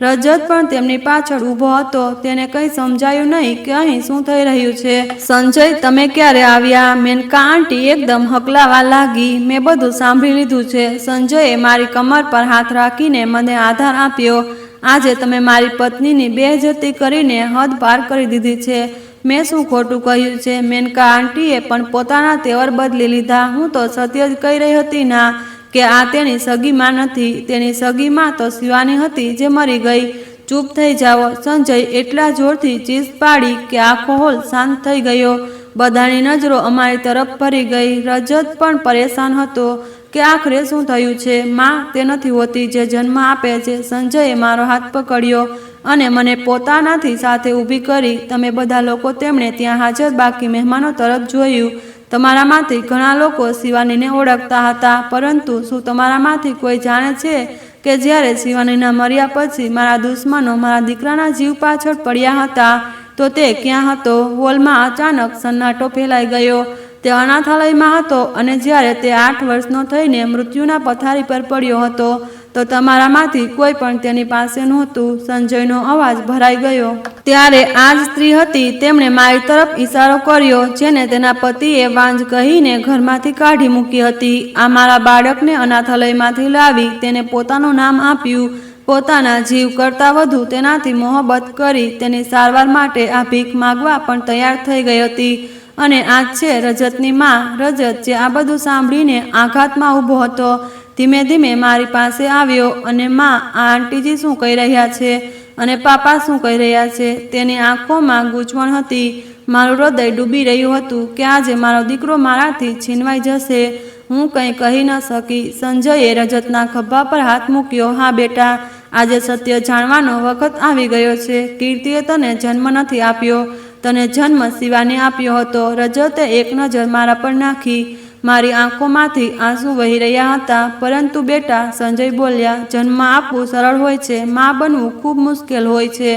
રજત પણ તેમની પાછળ ઊભો હતો. તેને કંઈ સમજાયું નહીં કે અહીં શું થઈ રહ્યું છે. સંજય, તમે ક્યારે આવ્યા? મેનકા આંટી એકદમ હકલાવા લાગી. મેં બધું સાંભળી લીધું છે. સંજયે મારી કમર પર હાથ રાખીને મને આધાર આપ્યો. આજે તમે મારી પત્નીની બેઇજ્જતી કરીને હદ પાર કરી દીધી છે. મેં શું ખોટું કહ્યું છે? મેનકા આંટીએ પણ પોતાના તેવર બદલી લીધા. હું તો સત્ય જ કહી રહી હતી ના કે આ તેની સગીમાં નથી. તેની સગીમાં તો શિવાની હતી જે મરી ગઈ. ચૂપ થઈ જાઓ. સંજય એટલા જોરથી ચીસ પાડી કે આખો હોલ શાંત થઈ ગયો. બધાની નજરો અમારી તરફ ફરી ગઈ. રજત પણ પરેશાન હતો કે આખરે શું થયું છે. માં તે નથી હોતી જે જન્મ આપે છે. સંજયે મારો હાથ પકડ્યો અને મને પોતાનાથી સાથે ઊભી કરી. તમે બધા લોકો તેમણે ત્યાં હાજર બાકી મહેમાનો તરફ જોયું. તમારામાંથી ઘણા લોકો શિવાનીને ઓળખતા હતા, પરંતુ શું તમારામાંથી કોઈ જાણે છે કે જ્યારે શિવાનીના મર્યા પછી મારા દુશ્મનો મારા દીકરાના જીવ પાછળ પડ્યા હતા તો તે ક્યાં હતો? હોલમાં અચાનક સન્નાટો ફેલાઈ ગયો. તે અનાથાલયમાં હતો અને જ્યારે તે 8 વર્ષનો થઈને મૃત્યુના પથારી પર પડ્યો હતો તો તમારામાંથી કોઈ પણ તેની પાસે નહોતું. સંજયનો અવાજ ભરાઈ ગયો. ત્યારે આ જ સ્ત્રી હતી. તેમણે મારી તરફ ઈશારો કર્યો જેને તેના પતિએ વાંજ કહીને ઘરમાંથી કાઢી મૂકી હતી. આ મારા બાળકને અનાથાલયમાંથી લાવી તેને પોતાનું નામ આપ્યું. પોતાના જીવ કરતાં વધુ તેનાથી મોહબ્બત કરી. તેની સારવાર માટે આ ભીખ માગવા પણ તૈયાર થઈ ગઈ હતી. અને આ છે રજતની માં. રજત, જે આ બધું સાંભળીને આઘાતમાં ઊભો હતો, ધીમે ધીમે મારી પાસે આવ્યો અને માં, આ આંટીજી શું કહી રહ્યા છે અને પાપા શું કહી રહ્યા છે? તેની આંખોમાં ગૂંચવણ હતી. મારું હૃદય ડૂબી રહ્યું હતું કે આજે મારો દીકરો મારાથી છીનવાઈ જશે. હું કંઈ કહી ન શકી. સંજયે રજતના ખભા પર હાથ મૂક્યો. હા બેટા, આજે સત્ય જાણવાનો વખત આવી ગયો છે. કીર્તિએ તને જન્મ નથી આપ્યો, તને જન્મ શિવાની આપ્યો હતો. રજતે એક નજર મારા પર નાખી. મારી આંખોમાંથી આંસુ વહી રહ્યા હતા. પરંતુ બેટા, સંજય બોલ્યા, જન્મ આપવું સરળ હોય છે, માં બનવું ખૂબ મુશ્કેલ હોય છે.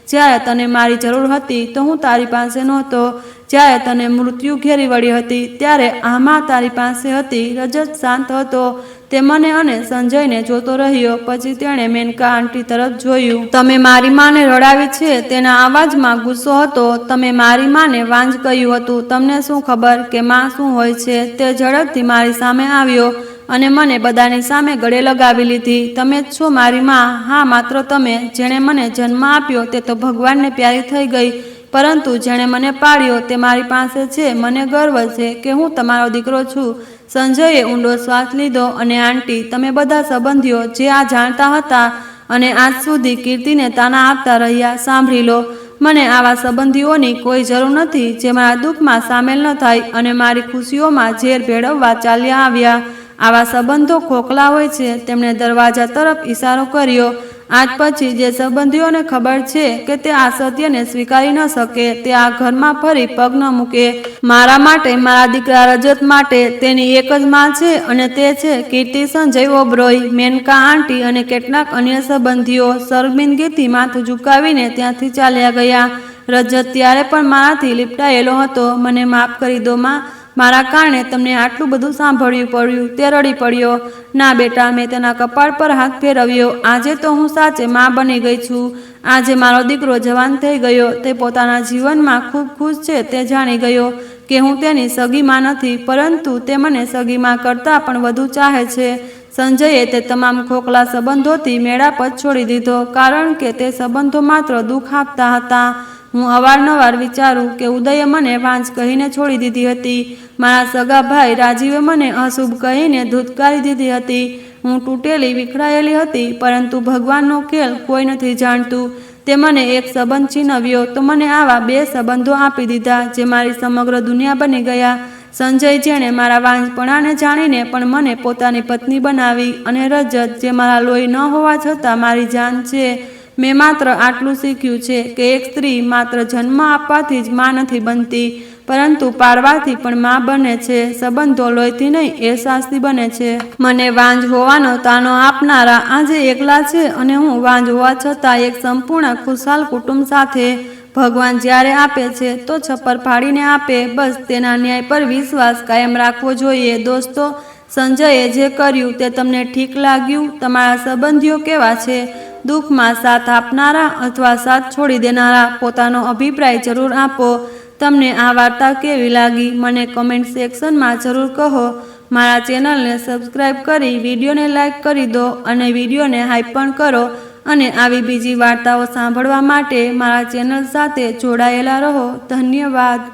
જ્યારે તને મારી જરૂર હતી તો હું તારી પાસે નહોતો. જ્યારે તને મૃત્યુ ઘેરી વળી હતી ત્યારે આ માં તારી પાસે હતી. રજત શાંત હતો. તે મને અને સંજયને જોતો રહ્યો. પછી તેણે મેનકા આંટી તરફ જોયું. તમે મારી માને રડાવી છે? તેના અવાજમાં ગુસ્સો હતો. તમે મારી માને વાંજ કહ્યું હતું. તમને શું ખબર કે માં શું હોય છે? તે ઝડપથી મારી સામે આવ્યો અને મને બધાની સામે ગળે લગાવી લીધી. તમે જ છો મારી માં? હા, માત્ર તમે. જેણે મને જન્મ આપ્યો તે તો ભગવાનને પ્યારી થઈ ગઈ. પરંતુ જેણે મને પાળ્યો તે મારી પાસે છે. મને ગર્વ છે કે હું તમારો દીકરો છું. સંજયે ઊંડો શ્વાસ લીધો અને આંટી, તમે બધા સંબંધીઓ જે આ જાણતા હતા અને આજ સુધી કીર્તિને તાના આપતા રહ્યા, સાંભળી લો. મને આવા સંબંધીઓની કોઈ જરૂર નથી જે મારા દુઃખમાં સામેલ ન થાય અને મારી ખુશીઓમાં ઝેર ભેળવવા ચાલ્યા આવ્યા. આવા સંબંધો ખોખલા હોય છે. તેમણે દરવાજા તરફ ઇશારો કર્યો. આજ પછી જે સંબંધીઓને ખબર છે કે તે આ સત્યને સ્વીકારી ન શકે, તે આ ઘરમાં ફરી પગ ન મૂકે. મારા માટે, મારા દીકરા રજત માટે તેની એક જ માં છે અને તે છે કીર્તિ સંજય ઓબરોય. મેનકા આંટી અને કેટલાક અન્ય સંબંધીઓ શર્મિંદગીથી માથું ઝુકાવીને ત્યાંથી ચાલ્યા ગયા. રજત ત્યારે પણ મારાથી લીપટાયેલો હતો. મને માફ કરી દો માં, મારા કારણે તમને આટલું બધું સાંભળવું પડ્યું. તે રડી પડ્યો. ના બેટા, મેં તેના કપાળ પર હાથ ફેરવ્યો. આજે તો હું સાચે માં બની ગઈ છું. આજે મારો દીકરો જવાન થઈ ગયો. તે પોતાના જીવનમાં ખૂબ ખુશ છે. તે જાણી ગયો કે હું તેની સગી માં નથી, પરંતુ તે મને સગી માં કરતાં પણ વધુ ચાહે છે. સંજયે તે તમામ ખોખલા સંબંધોથી મેળાપ જ છોડી દીધો, કારણ કે તે સંબંધો માત્ર દુઃખ આપતા હતા. હું અવારનવાર વિચારું કે ઉદયે મને વાંજ કહીને છોડી દીધી હતી. મારા સગા ભાઈ રાજીવે મને અશુભ કહીને ધૂતકારી દીધી હતી. હું તૂટેલી, વિખરાયેલી હતી, પરંતુ ભગવાનનો ખેલ કોઈ નથી જાણતું. તે મને એક સંબંધ છીનવ્યો તો મને આવા 2 સંબંધો આપી દીધા જે મારી સમગ્ર દુનિયા બની ગયા. સંજય, જેણે મારા વાંજપણાને જાણીને પણ મને પોતાની પત્ની બનાવી, અને રજત, જે મારા લોહી ન હોવા છતાં મારી જાન છે. મેં માત્ર આટલું શીખ્યું છે કે એક સ્ત્રી માત્ર જન્મ આપવાથી જ માં નથી બનતી, પરંતુ પાળવાથી પણ માં બને છે. સંબંધો લોહીથી નહીં, અહેસાસથી બને છે. મને વાંજ હોવાનો તાનો આપનારા આજે એકલા છે અને હું વાંજ હોવા છતાં એક સંપૂર્ણ ખુશહાલ કુટુંબ સાથે. ભગવાન જ્યારે આપે છે તો છપ્પર ફાડીને આપે. બસ તેના ન્યાય પર વિશ્વાસ કાયમ રાખવો જોઈએ. દોસ્તો, સંજયે જે કર્યું તે તમને ઠીક લાગ્યું? તમારા સંબંધીઓ કેવા છે? દુઃખમાં સાથ આપનારા અથવા સાથ છોડી દેનારા? પોતાનો અભિપ્રાય જરૂર આપો. તમને આ વાર્તા કેવી લાગી મને કમેન્ટ સેક્શનમાં જરૂર કહો. મારા ચેનલને સબસ્ક્રાઈબ કરી વિડીયોને લાઈક કરી દો અને વિડીયોને હાઈપ પણ કરો. અને આવી બીજી વાર્તાઓ સાંભળવા માટે મારા ચેનલ સાથે જોડાયેલા રહો. ધન્યવાદ.